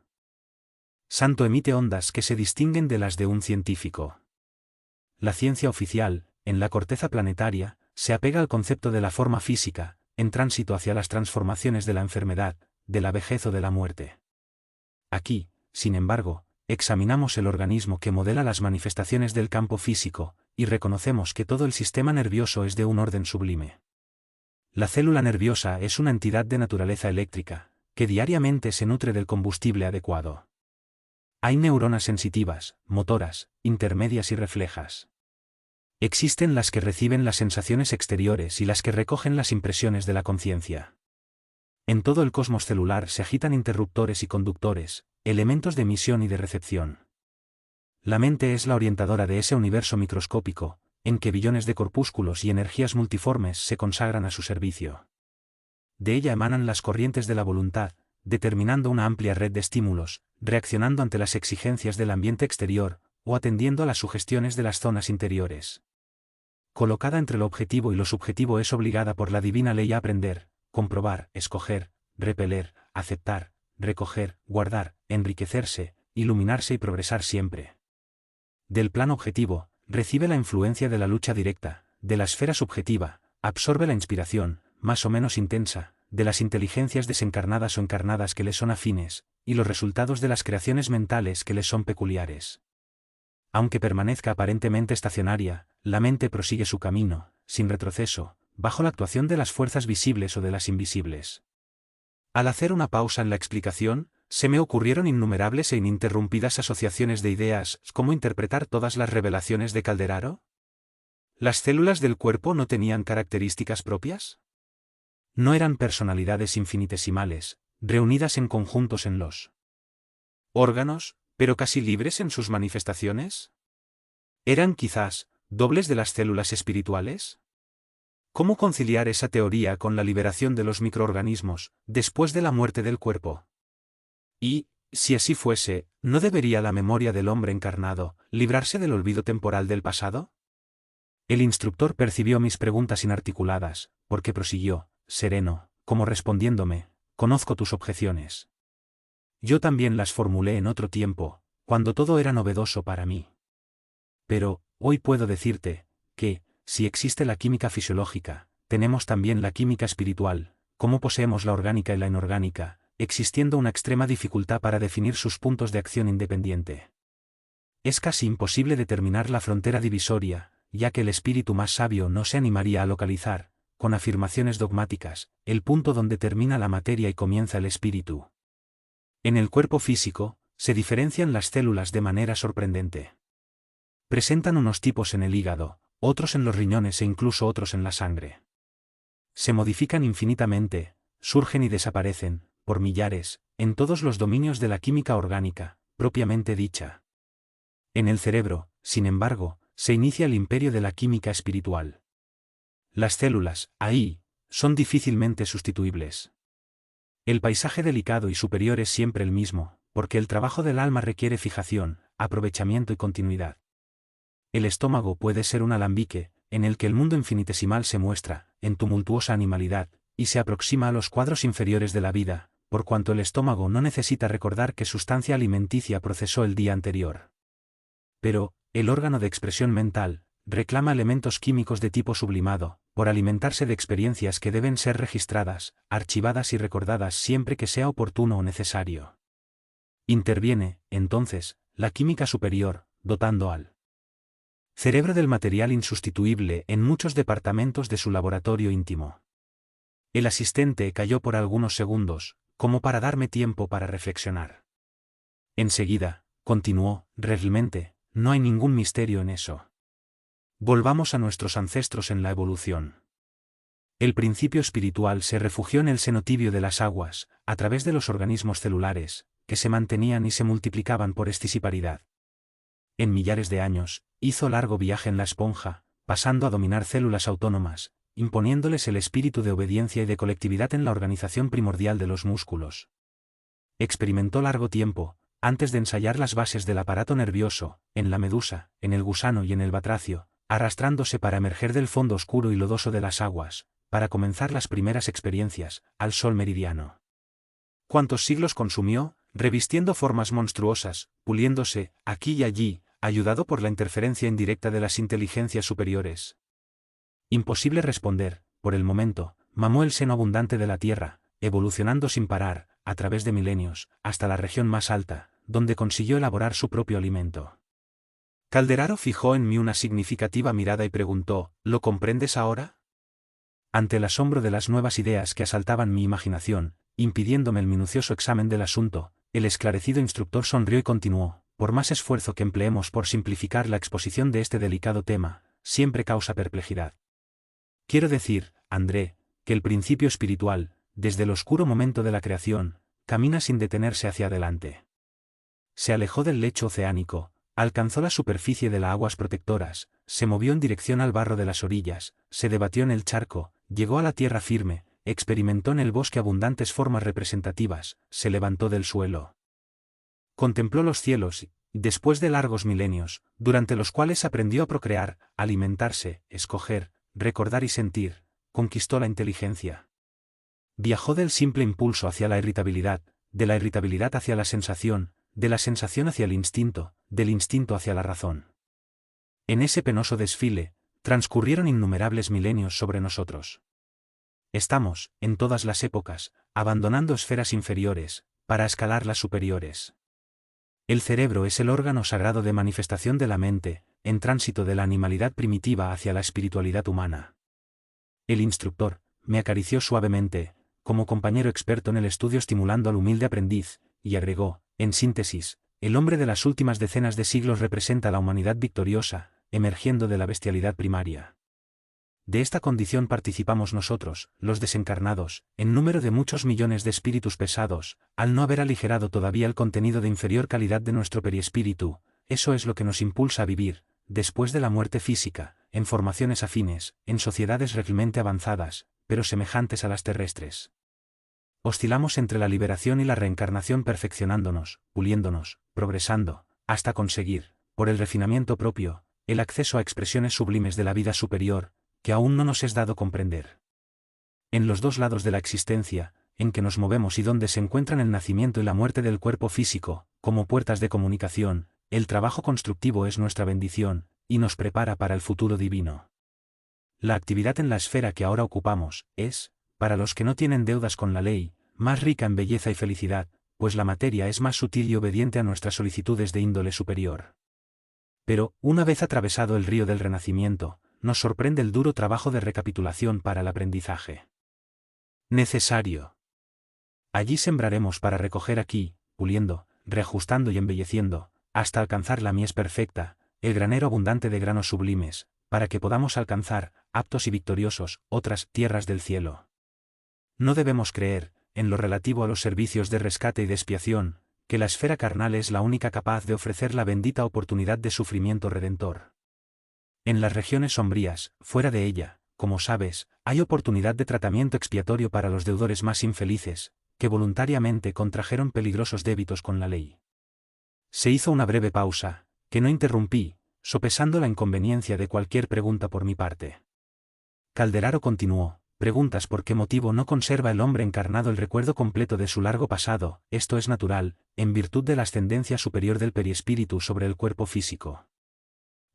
[SPEAKER 1] santo emite ondas que se distinguen de las de un científico. La ciencia oficial, en la corteza planetaria, se apega al concepto de la forma física, en tránsito hacia las transformaciones de la enfermedad, de la vejez o de la muerte. Aquí, sin embargo, examinamos el organismo que modela las manifestaciones del campo físico, y reconocemos que todo el sistema nervioso es de un orden sublime. La célula nerviosa es una entidad de naturaleza eléctrica, que diariamente se nutre del combustible adecuado. Hay neuronas sensitivas, motoras, intermedias y reflejas. Existen las que reciben las sensaciones exteriores y las que recogen las impresiones de la conciencia. En todo el cosmos celular se agitan interruptores y conductores, elementos de emisión y de recepción. La mente es la orientadora de ese universo microscópico, en que billones de corpúsculos y energías multiformes se consagran a su servicio. De ella emanan las corrientes de la voluntad, determinando una amplia red de estímulos, reaccionando ante las exigencias del ambiente exterior, o atendiendo a las sugestiones de las zonas interiores. colocada entre lo objetivo y lo subjetivo, es obligada por la divina ley a aprender, comprobar, escoger, repeler, aceptar, recoger, guardar, enriquecerse, iluminarse y progresar siempre. Del plano objetivo, recibe la influencia de la lucha directa, de la esfera subjetiva, absorbe la inspiración, más o menos intensa, de las inteligencias desencarnadas o encarnadas que le son afines, y los resultados de las creaciones mentales que le son peculiares. Aunque permanezca aparentemente estacionaria, la mente prosigue su camino, sin retroceso, bajo la actuación de las fuerzas visibles o de las invisibles. Al hacer una pausa en la explicación, se me ocurrieron innumerables e ininterrumpidas asociaciones de ideas. ¿Cómo interpretar todas las revelaciones de Calderaro? ¿Las células del cuerpo no tenían características propias? ¿No eran personalidades infinitesimales, reunidas en conjuntos en los órganos, pero casi libres en sus manifestaciones? ¿Eran quizás dobles de las células espirituales? ¿Cómo conciliar esa teoría con la liberación de los microorganismos, después de la muerte del cuerpo? Y, si así fuese, ¿no debería la memoria del hombre encarnado librarse del olvido temporal del pasado? El instructor percibió mis preguntas inarticuladas, porque prosiguió, sereno, como respondiéndome: conozco tus objeciones. Yo también las formulé en otro tiempo, cuando todo era novedoso para mí. Pero, hoy puedo decirte, que, si existe la química fisiológica, tenemos también la química espiritual, como poseemos la orgánica y la inorgánica, existiendo una extrema dificultad para definir sus puntos de acción independiente. Es casi imposible determinar la frontera divisoria, ya que el espíritu más sabio no se animaría a localizar, con afirmaciones dogmáticas, el punto donde termina la materia y comienza el espíritu. En el cuerpo físico, se diferencian las células de manera sorprendente. Presentan unos tipos en el hígado, otros en los riñones e incluso otros en la sangre. Se modifican infinitamente, surgen y desaparecen, por millares, en todos los dominios de la química orgánica, propiamente dicha. En el cerebro, sin embargo, se inicia el imperio de la química espiritual. Las células, ahí, son difícilmente sustituibles. El paisaje delicado y superior es siempre el mismo, porque el trabajo del alma requiere fijación, aprovechamiento y continuidad. El estómago puede ser un alambique, en el que el mundo infinitesimal se muestra, en tumultuosa animalidad, y se aproxima a los cuadros inferiores de la vida, por cuanto el estómago no necesita recordar qué sustancia alimenticia procesó el día anterior. Pero, el órgano de expresión mental, reclama elementos químicos de tipo sublimado, por alimentarse de experiencias que deben ser registradas, archivadas y recordadas siempre que sea oportuno o necesario. Interviene, entonces, la química superior, dotando al cerebro del material insustituible en muchos departamentos de su laboratorio íntimo. El asistente calló por algunos segundos, como para darme tiempo para reflexionar. Enseguida, continuó: realmente, no hay ningún misterio en eso. Volvamos a nuestros ancestros en la evolución. El principio espiritual se refugió en el seno tibio de las aguas, a través de los organismos celulares, que se mantenían y se multiplicaban por escisiparidad. En millares de años, hizo largo viaje en la esponja, pasando a dominar células autónomas, imponiéndoles el espíritu de obediencia y de colectividad en la organización primordial de los músculos. Experimentó largo tiempo, antes de ensayar las bases del aparato nervioso, en la medusa, en el gusano y en el batracio, arrastrándose para emerger del fondo oscuro y lodoso de las aguas, para comenzar las primeras experiencias, al sol meridiano. ¿Cuántos siglos consumió, revistiendo formas monstruosas, puliéndose, aquí y allí, ayudado por la interferencia indirecta de las inteligencias superiores? Imposible responder, por el momento. Mamó el seno abundante de la tierra, evolucionando sin parar, a través de milenios, hasta la región más alta, donde consiguió elaborar su propio alimento. Calderaro fijó en mí una significativa mirada y preguntó: ¿lo comprendes ahora? Ante el asombro de las nuevas ideas que asaltaban mi imaginación, impidiéndome el minucioso examen del asunto, el esclarecido instructor sonrió y continuó: por más esfuerzo que empleemos por simplificar la exposición de este delicado tema, siempre causa perplejidad. Quiero decir, André, que el principio espiritual, desde el oscuro momento de la creación, camina sin detenerse hacia adelante. Se alejó del lecho oceánico, alcanzó la superficie de las aguas protectoras, se movió en dirección al barro de las orillas, se debatió en el charco, llegó a la tierra firme, experimentó en el bosque abundantes formas representativas, se levantó del suelo. Contempló los cielos, Después de largos milenios, durante los cuales aprendió a procrear, alimentarse, escoger, recordar y sentir, conquistó la inteligencia. Viajó del simple impulso hacia la irritabilidad, de la irritabilidad hacia la sensación, de la sensación hacia el instinto, del instinto hacia la razón. En ese penoso desfile, transcurrieron innumerables milenios sobre nosotros. Estamos, en todas las épocas, abandonando esferas inferiores, para escalar las superiores. El cerebro es el órgano sagrado de manifestación de la mente, en tránsito de la animalidad primitiva hacia la espiritualidad humana. El instructor me acarició suavemente, como compañero experto en el estudio estimulando al humilde aprendiz, y agregó, en síntesis, el hombre de las últimas decenas de siglos representa a la humanidad victoriosa, emergiendo de la bestialidad primaria. De esta condición participamos nosotros, los desencarnados, en número de muchos millones de espíritus pesados, al no haber aligerado todavía el contenido de inferior calidad de nuestro periespíritu. Eso es lo que nos impulsa a vivir, después de la muerte física, en formaciones afines, en sociedades realmente avanzadas, pero semejantes a las terrestres. Oscilamos entre la liberación y la reencarnación perfeccionándonos, puliéndonos, progresando, hasta conseguir, por el refinamiento propio, el acceso a expresiones sublimes de la vida superior, que aún no nos es dado comprender. En los dos lados de la existencia, en que nos movemos y donde se encuentran el nacimiento y la muerte del cuerpo físico, como puertas de comunicación, el trabajo constructivo es nuestra bendición, y nos prepara para el futuro divino. La actividad en la esfera que ahora ocupamos, es, para los que no tienen deudas con la ley, más rica en belleza y felicidad, pues la materia es más sutil y obediente a nuestras solicitudes de índole superior. Pero, una vez atravesado el río del renacimiento, nos sorprende el duro trabajo de recapitulación para el aprendizaje necesario. Allí sembraremos para recoger aquí, puliendo, reajustando y embelleciendo, hasta alcanzar la mies perfecta, el granero abundante de granos sublimes, para que podamos alcanzar, aptos y victoriosos, otras tierras del cielo. No debemos creer, en lo relativo a los servicios de rescate y de expiación, que la esfera carnal es la única capaz de ofrecer la bendita oportunidad de sufrimiento redentor. En las regiones sombrías, fuera de ella, como sabes, hay oportunidad de tratamiento expiatorio para los deudores más infelices, que voluntariamente contrajeron peligrosos débitos con la ley. Se hizo una breve pausa, que no interrumpí, sopesando la inconveniencia de cualquier pregunta por mi parte. Calderaro continuó, preguntas por qué motivo no conserva el hombre encarnado el recuerdo completo de su largo pasado. Esto es natural, en virtud de la ascendencia superior del periespíritu sobre el cuerpo físico.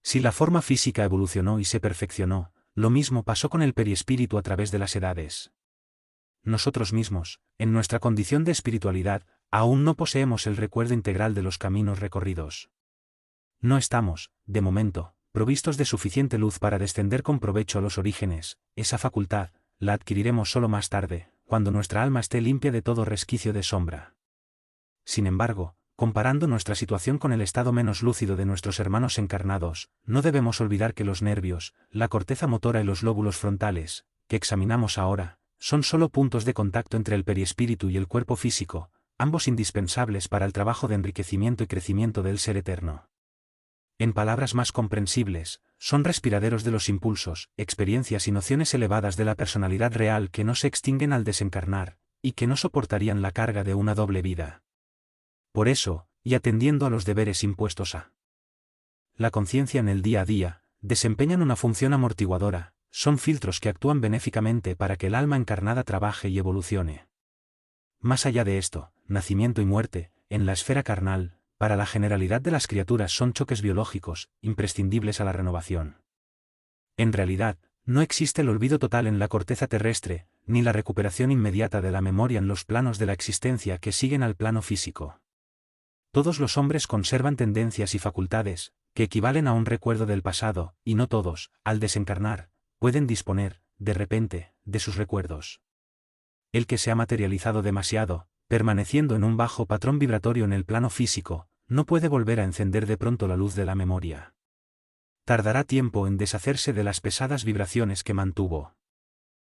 [SPEAKER 1] Si la forma física evolucionó y se perfeccionó, lo mismo pasó con el periespíritu a través de las edades. Nosotros mismos, en nuestra condición de espiritualidad, aún no poseemos el recuerdo integral de los caminos recorridos. No estamos, de momento, provistos de suficiente luz para descender con provecho a los orígenes. Esa facultad la adquiriremos solo más tarde, cuando nuestra alma esté limpia de todo resquicio de sombra. Sin embargo, comparando nuestra situación con el estado menos lúcido de nuestros hermanos encarnados, no debemos olvidar que los nervios, la corteza motora y los lóbulos frontales, que examinamos ahora, son solo puntos de contacto entre el periespíritu y el cuerpo físico, ambos indispensables para el trabajo de enriquecimiento y crecimiento del ser eterno. En palabras más comprensibles, son respiraderos de los impulsos, experiencias y nociones elevadas de la personalidad real que no se extinguen al desencarnar, y que no soportarían la carga de una doble vida. Por eso, y atendiendo a los deberes impuestos a la conciencia en el día a día, desempeñan una función amortiguadora, son filtros que actúan benéficamente para que el alma encarnada trabaje y evolucione. Más allá de esto, nacimiento y muerte, en la esfera carnal, para la generalidad de las criaturas son choques biológicos, imprescindibles a la renovación. En realidad, no existe el olvido total en la corteza terrestre, ni la recuperación inmediata de la memoria en los planos de la existencia que siguen al plano físico. Todos los hombres conservan tendencias y facultades, que equivalen a un recuerdo del pasado, y no todos, al desencarnar, pueden disponer, de repente, de sus recuerdos. El que se ha materializado demasiado, permaneciendo en un bajo patrón vibratorio en el plano físico, no puede volver a encender de pronto la luz de la memoria. Tardará tiempo en deshacerse de las pesadas vibraciones que mantuvo.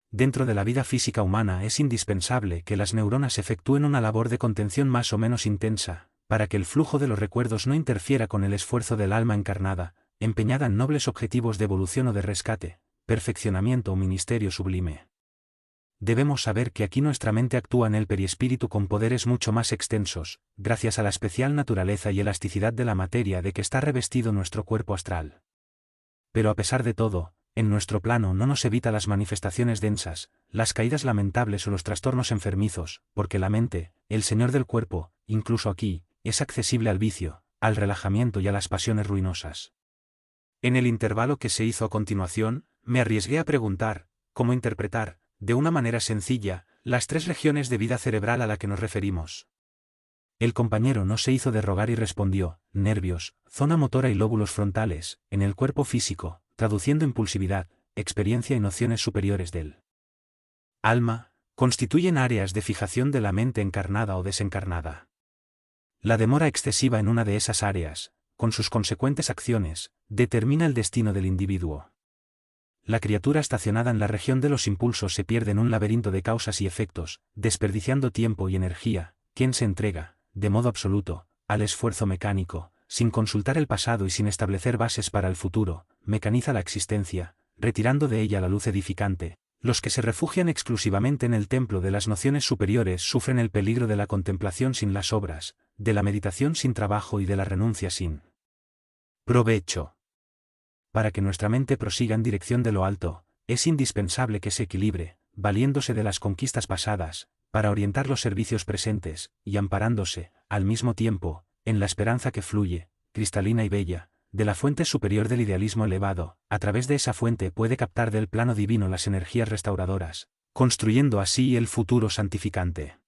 [SPEAKER 1] Dentro de la vida física humana es indispensable que las neuronas efectúen una labor de contención más o menos intensa, para que el flujo de los recuerdos no interfiera con el esfuerzo del alma encarnada, empeñada en nobles objetivos de evolución o de rescate, perfeccionamiento o ministerio sublime. debemos saber que aquí nuestra mente actúa en el perispíritu con poderes mucho más extensos, gracias a la especial naturaleza y elasticidad de la materia de que está revestido nuestro cuerpo astral. Pero a pesar de todo, en nuestro plano no nos evita las manifestaciones densas, las caídas lamentables o los trastornos enfermizos, porque la mente, el señor del cuerpo, incluso aquí, es accesible al vicio, al relajamiento y a las pasiones ruinosas. En el intervalo que se hizo a continuación, me arriesgué a preguntar, ¿cómo interpretar, de una manera sencilla, las 3 regiones de vida cerebral a la que nos referimos? El compañero no se hizo de rogar y respondió: nervios, zona motora y lóbulos frontales, en el cuerpo físico, traduciendo impulsividad, experiencia y nociones superiores del alma, constituyen áreas de fijación de la mente encarnada o desencarnada. La demora excesiva en una de esas áreas, con sus consecuentes acciones, determina el destino del individuo. La criatura estacionada en la región de los impulsos se pierde en un laberinto de causas y efectos, desperdiciando tiempo y energía. Quien se entrega, de modo absoluto, al esfuerzo mecánico, sin consultar el pasado y sin establecer bases para el futuro, mecaniza la existencia, retirando de ella la luz edificante. Los que se refugian exclusivamente en el templo de las nociones superiores sufren el peligro de la contemplación sin las obras, de la meditación sin trabajo y de la renuncia sin provecho. Para que nuestra mente prosiga en dirección de lo alto, es indispensable que se equilibre, valiéndose de las conquistas pasadas, para orientar los servicios presentes, y amparándose, al mismo tiempo, en la esperanza que fluye, cristalina y bella, de la fuente superior del idealismo elevado. A través de esa fuente puede captar del plano divino las energías restauradoras, construyendo así el futuro santificante.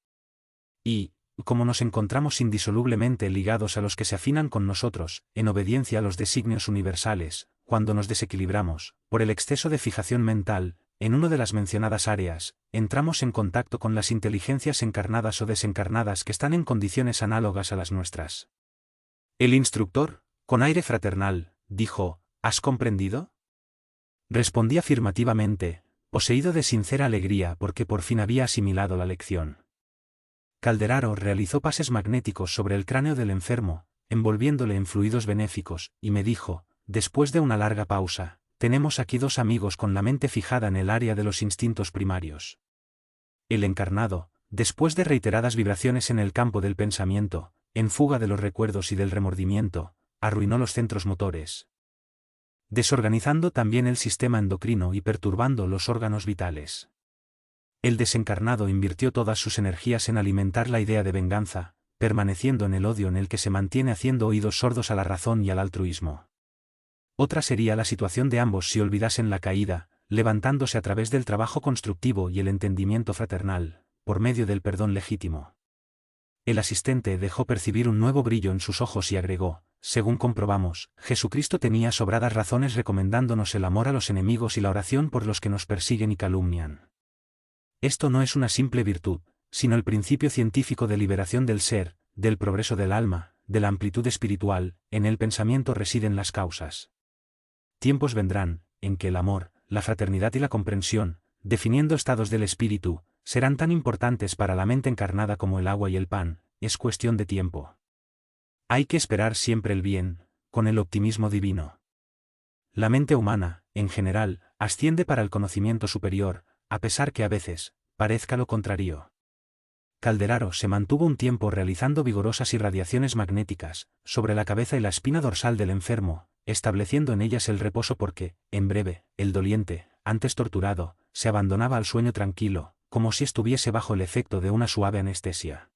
[SPEAKER 1] Y, como nos encontramos indisolublemente ligados a los que se afinan con nosotros, en obediencia a los designios universales, cuando nos desequilibramos, por el exceso de fijación mental, en una de las mencionadas áreas, entramos en contacto con las inteligencias encarnadas o desencarnadas que están en condiciones análogas a las nuestras. El instructor, con aire fraternal, dijo: ¿has comprendido? Respondí afirmativamente, poseído de sincera alegría porque por fin había asimilado la lección. Calderaro realizó pases magnéticos sobre el cráneo del enfermo, envolviéndole en fluidos benéficos, y me dijo, después de una larga pausa: tenemos aquí 2 amigos con la mente fijada en el área de los instintos primarios. El encarnado, después de reiteradas vibraciones en el campo del pensamiento, en fuga de los recuerdos y del remordimiento, arruinó los centros motores, desorganizando también el sistema endocrino y perturbando los órganos vitales. El desencarnado invirtió todas sus energías en alimentar la idea de venganza, permaneciendo en el odio en el que se mantiene haciendo oídos sordos a la razón y al altruismo. Otra sería la situación de ambos si olvidasen la caída, levantándose a través del trabajo constructivo y el entendimiento fraternal, por medio del perdón legítimo. El asistente dejó percibir un nuevo brillo en sus ojos y agregó: según comprobamos, Jesucristo tenía sobradas razones recomendándonos el amor a los enemigos y la oración por los que nos persiguen y calumnian. Esto no es una simple virtud, sino el principio científico de liberación del ser, del progreso del alma, de la amplitud espiritual. En el pensamiento residen las causas. Tiempos vendrán, en que el amor, la fraternidad y la comprensión, definiendo estados del espíritu, serán tan importantes para la mente encarnada como el agua y el pan. Es cuestión de tiempo. Hay que esperar siempre el bien, con el optimismo divino. La mente humana, en general, asciende para el conocimiento superior, a pesar que a veces, parezca lo contrario. Calderaro se mantuvo un tiempo realizando vigorosas irradiaciones magnéticas, sobre la cabeza y la espina dorsal del enfermo, estableciendo en ellas el reposo porque, en breve, el doliente, antes torturado, se abandonaba al sueño tranquilo, como si estuviese bajo el efecto de una suave anestesia.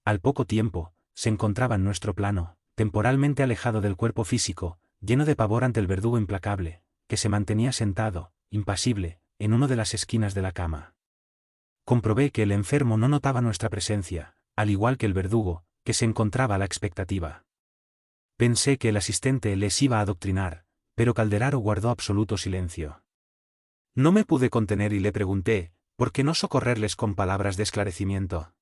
[SPEAKER 1] Al poco tiempo, se encontraba en nuestro plano, temporalmente alejado del cuerpo físico, lleno de pavor ante el verdugo implacable, que se mantenía sentado, impasible, en una de las esquinas de la cama. Comprobé que el enfermo no notaba nuestra presencia, al igual que el verdugo, que se encontraba a la expectativa. Pensé que el asistente les iba a adoctrinar, pero Calderaro guardó absoluto silencio. No me pude contener y le pregunté: ¿por qué no socorrerles con palabras de esclarecimiento?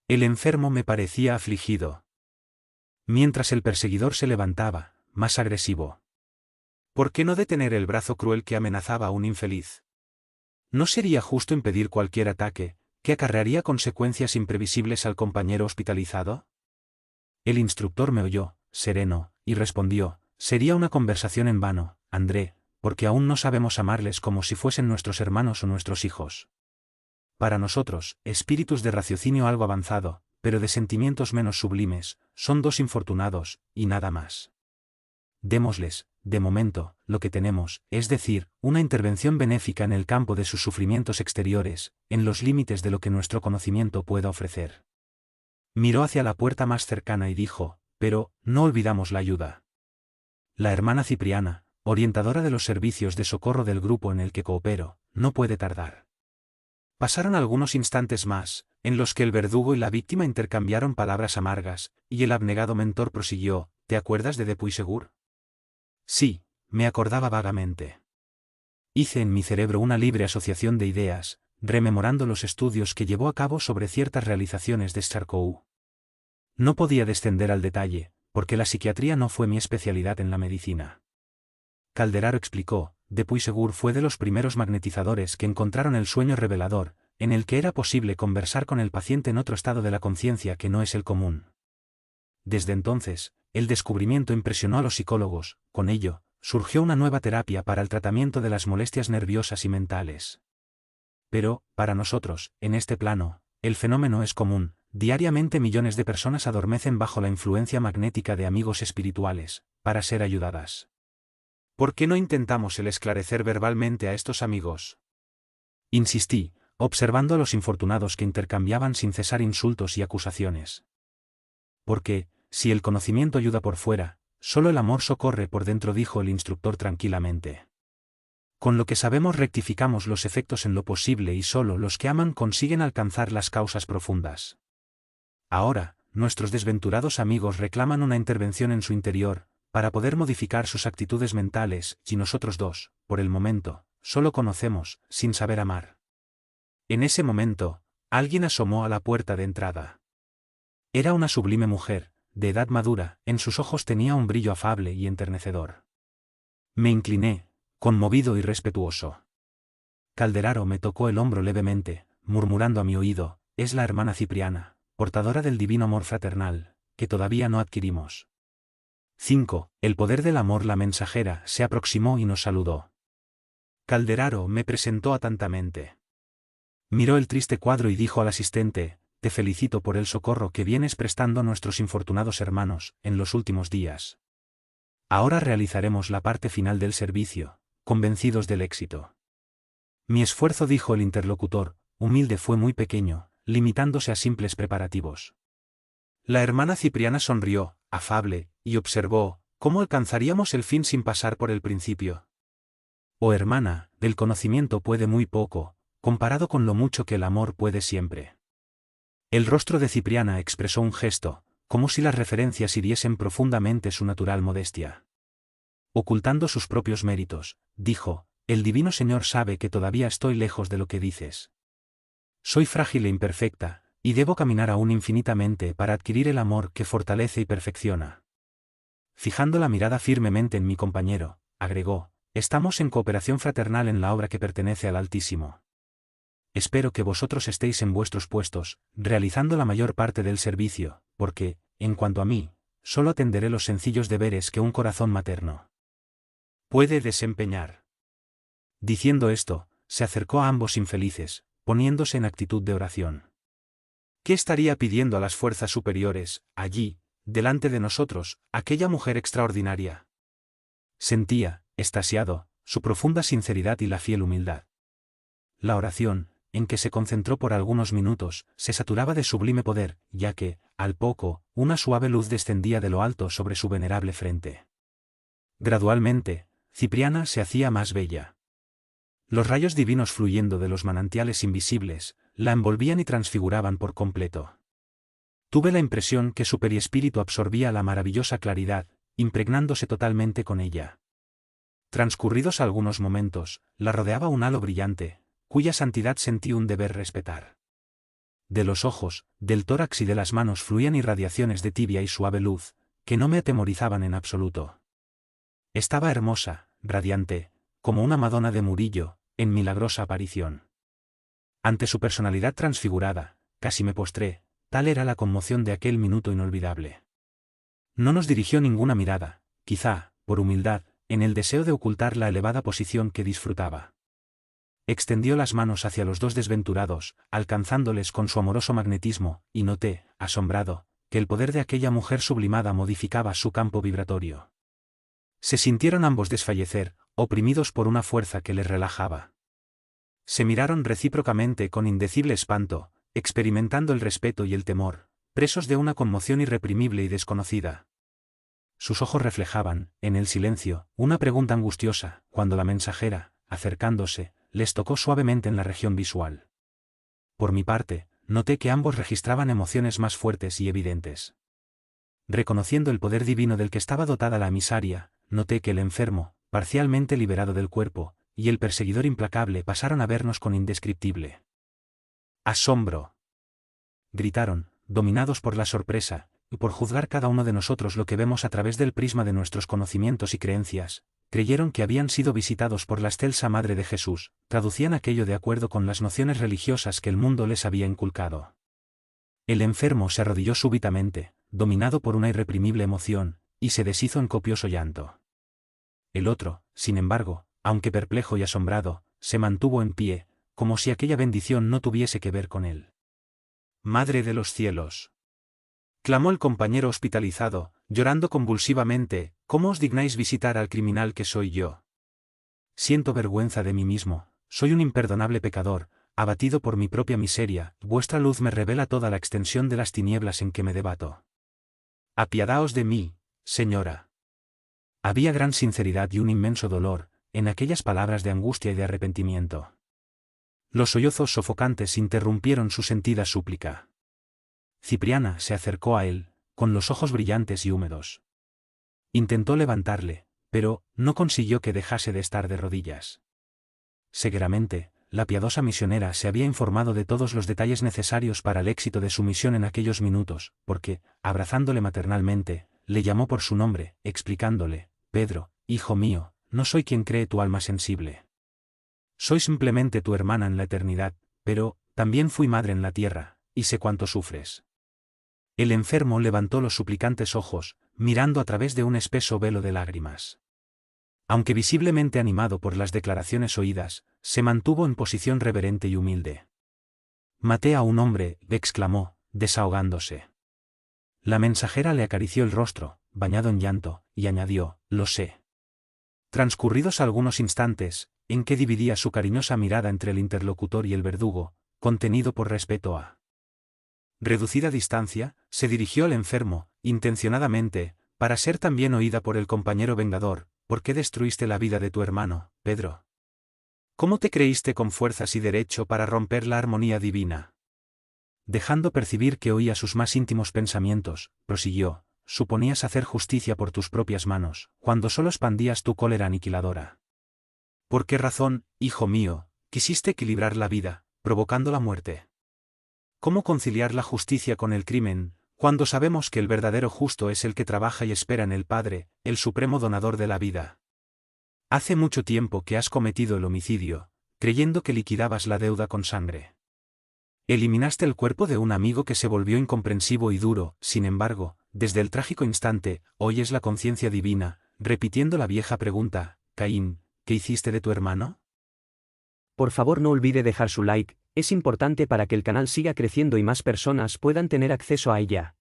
[SPEAKER 1] El enfermo me parecía afligido. Mientras el perseguidor se levantaba, más agresivo. ¿Por qué no detener el brazo cruel que amenazaba a un infeliz? ¿No sería justo impedir cualquier ataque, que acarrearía consecuencias imprevisibles al compañero hospitalizado? El instructor me oyó, sereno, y respondió: sería una conversación en vano, André, porque aún no sabemos amarles como si fuesen nuestros hermanos o nuestros hijos. Para nosotros, espíritus de raciocinio algo avanzado, pero de sentimientos menos sublimes, son dos infortunados, y nada más. Démosles, de momento, lo que tenemos, es decir, una intervención benéfica en el campo de sus sufrimientos exteriores, en los límites de lo que nuestro conocimiento pueda ofrecer. Miró hacia la puerta más cercana y dijo, pero, no olvidamos la ayuda. La hermana Cipriana, orientadora de los servicios de socorro del grupo en el que coopero, no puede tardar. Pasaron algunos instantes más, en los que el verdugo y la víctima intercambiaron palabras amargas, y el abnegado mentor prosiguió, ¿te acuerdas de Depuisegur? Sí, me acordaba vagamente. Hice en mi cerebro una libre asociación de ideas, rememorando los estudios que llevó a cabo sobre ciertas realizaciones de Charcot. No podía descender al detalle, porque la psiquiatría no fue mi especialidad en la medicina. Calderaro explicó, Depuisegur fue de los primeros magnetizadores que encontraron el sueño revelador, en el que era posible conversar con el paciente en otro estado de la conciencia que no es el común. Desde entonces, el descubrimiento impresionó a los psicólogos, con ello, surgió una nueva terapia para el tratamiento de las molestias nerviosas y mentales. Pero, para nosotros, en este plano, el fenómeno es común, diariamente millones de personas adormecen bajo la influencia magnética de amigos espirituales, para ser ayudadas. ¿Por qué no intentamos el esclarecer verbalmente a estos amigos? Insistí, observando a los infortunados que intercambiaban sin cesar insultos y acusaciones. Porque, si el conocimiento ayuda por fuera, solo el amor socorre por dentro, dijo el instructor tranquilamente. Con lo que sabemos rectificamos los efectos en lo posible y solo los que aman consiguen alcanzar las causas profundas. Ahora, nuestros desventurados amigos reclaman una intervención en su interior, para poder modificar sus actitudes mentales, y nosotros dos, por el momento, solo conocemos, sin saber amar. En ese momento, alguien asomó a la puerta de entrada. Era una sublime mujer, de edad madura, en sus ojos tenía un brillo afable y enternecedor. Me incliné, conmovido y respetuoso. Calderaro me tocó el hombro levemente, murmurando a mi oído, es la hermana Cipriana, portadora del divino amor fraternal, que todavía no adquirimos. 5. El poder del amor. La mensajera se aproximó y nos saludó. Calderaro me presentó atentamente. Miró el triste cuadro y dijo al asistente, te felicito por el socorro que vienes prestando a nuestros infortunados hermanos, en los últimos días. Ahora realizaremos la parte final del servicio, convencidos del éxito. Mi esfuerzo, dijo el interlocutor, humilde, fue muy pequeño, limitándose a simples preparativos. La hermana Cipriana sonrió, afable, y observó, ¿cómo alcanzaríamos el fin sin pasar por el principio? Oh hermana, del conocimiento puede muy poco, comparado con lo mucho que el amor puede siempre. El rostro de Cipriana expresó un gesto, como si las referencias hiriesen profundamente su natural modestia. Ocultando sus propios méritos, dijo, el divino Señor sabe que todavía estoy lejos de lo que dices. Soy frágil e imperfecta, y debo caminar aún infinitamente para adquirir el amor que fortalece y perfecciona. Fijando la mirada firmemente en mi compañero, agregó, estamos en cooperación fraternal en la obra que pertenece al Altísimo. Espero que vosotros estéis en vuestros puestos, realizando la mayor parte del servicio, porque, en cuanto a mí, solo atenderé los sencillos deberes que un corazón materno puede desempeñar. Diciendo esto, se acercó a ambos infelices, poniéndose en actitud de oración. ¿Qué estaría pidiendo a las fuerzas superiores, allí, delante de nosotros, aquella mujer extraordinaria? Sentía, extasiado, su profunda sinceridad y la fiel humildad. La oración, en que se concentró por algunos minutos, se saturaba de sublime poder, ya que, al poco, una suave luz descendía de lo alto sobre su venerable frente. Gradualmente, Cipriana se hacía más bella. Los rayos divinos fluyendo de los manantiales invisibles, la envolvían y transfiguraban por completo. Tuve la impresión que su perispíritu absorbía la maravillosa claridad, impregnándose totalmente con ella. Transcurridos algunos momentos, la rodeaba un halo brillante, cuya santidad sentí un deber respetar. De los ojos, del tórax y de las manos fluían irradiaciones de tibia y suave luz, que no me atemorizaban en absoluto. Estaba hermosa, radiante, como una Madonna de Murillo, en milagrosa aparición. Ante su personalidad transfigurada, casi me postré, tal era la conmoción de aquel minuto inolvidable. No nos dirigió ninguna mirada, quizá, por humildad, en el deseo de ocultar la elevada posición que disfrutaba. extendió las manos hacia los dos desventurados, alcanzándoles con su amoroso magnetismo, y noté, asombrado, que el poder de aquella mujer sublimada modificaba su campo vibratorio. Se sintieron ambos desfallecer, oprimidos por una fuerza que les relajaba. Se miraron recíprocamente con indecible espanto, experimentando el respeto y el temor, presos de una conmoción irreprimible y desconocida. Sus ojos reflejaban, en el silencio, una pregunta angustiosa, cuando la mensajera, acercándose, les tocó suavemente en la región visual. Por mi parte, noté que ambos registraban emociones más fuertes y evidentes. Reconociendo el poder divino del que estaba dotada la emisaria, noté que el enfermo, parcialmente liberado del cuerpo, y el perseguidor implacable pasaron a vernos con indescriptible asombro. Gritaron, dominados por la sorpresa, y por juzgar cada uno de nosotros lo que vemos a través del prisma de nuestros conocimientos y creencias, creyeron que habían sido visitados por la excelsa Madre de Jesús, traducían aquello de acuerdo con las nociones religiosas que el mundo les había inculcado. El enfermo se arrodilló súbitamente, dominado por una irreprimible emoción, y se deshizo en copioso llanto. El otro, sin embargo, aunque perplejo y asombrado, se mantuvo en pie, como si aquella bendición no tuviese que ver con él. «Madre de los cielos», clamó el compañero hospitalizado, llorando convulsivamente, «¿cómo os dignáis visitar al criminal que soy yo? Siento vergüenza de mí mismo, soy un imperdonable pecador, abatido por mi propia miseria, vuestra luz me revela toda la extensión de las tinieblas en que me debato. Apiadaos de mí, señora». Había gran sinceridad y un inmenso dolor, en aquellas palabras de angustia y de arrepentimiento. Los sollozos sofocantes interrumpieron su sentida súplica. Cipriana se acercó a él, con los ojos brillantes y húmedos. Intentó levantarle, pero no consiguió que dejase de estar de rodillas. Seguramente, la piadosa misionera se había informado de todos los detalles necesarios para el éxito de su misión en aquellos minutos, porque, abrazándole maternalmente, le llamó por su nombre, explicándole: «Pedro, hijo mío, no soy quien cree tu alma sensible. Soy simplemente tu hermana en la eternidad, pero, también fui madre en la tierra, y sé cuánto sufres». El enfermo levantó los suplicantes ojos, mirando a través de un espeso velo de lágrimas. Aunque visiblemente animado por las declaraciones oídas, se mantuvo en posición reverente y humilde. «Maté a un hombre», exclamó, desahogándose. La mensajera le acarició el rostro, bañado en llanto, y añadió: «Lo sé». Transcurridos algunos instantes, en que dividía su cariñosa mirada entre el interlocutor y el verdugo, contenido por respeto a reducida distancia, se dirigió al enfermo, intencionadamente, para ser también oída por el compañero vengador: «¿Por qué destruiste la vida de tu hermano, Pedro? ¿Cómo te creíste con fuerzas y derecho para romper la armonía divina?» Dejando percibir que oía sus más íntimos pensamientos, prosiguió: «Suponías hacer justicia por tus propias manos, cuando solo expandías tu cólera aniquiladora. ¿Por qué razón, hijo mío, quisiste equilibrar la vida, provocando la muerte? ¿Cómo conciliar la justicia con el crimen, cuando sabemos que el verdadero justo es el que trabaja y espera en el Padre, el supremo donador de la vida? Hace mucho tiempo que has cometido el homicidio, creyendo que liquidabas la deuda con sangre. Eliminaste el cuerpo de un amigo que se volvió incomprensivo y duro, sin embargo, desde el trágico instante, oyes la conciencia divina, repitiendo la vieja pregunta: «Caín, ¿qué hiciste de tu hermano?».
[SPEAKER 2] Por favor, no olvide dejar su like, es importante para que el canal siga creciendo y más personas puedan tener acceso a ella.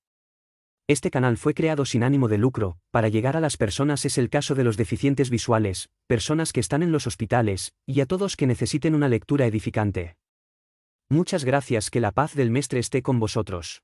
[SPEAKER 2] Este canal fue creado sin ánimo de lucro, para llegar a las personas. Es el caso de los deficientes visuales, personas que están en los hospitales, y a todos que necesiten una lectura edificante. Muchas gracias, que la paz del Mestre esté con vosotros.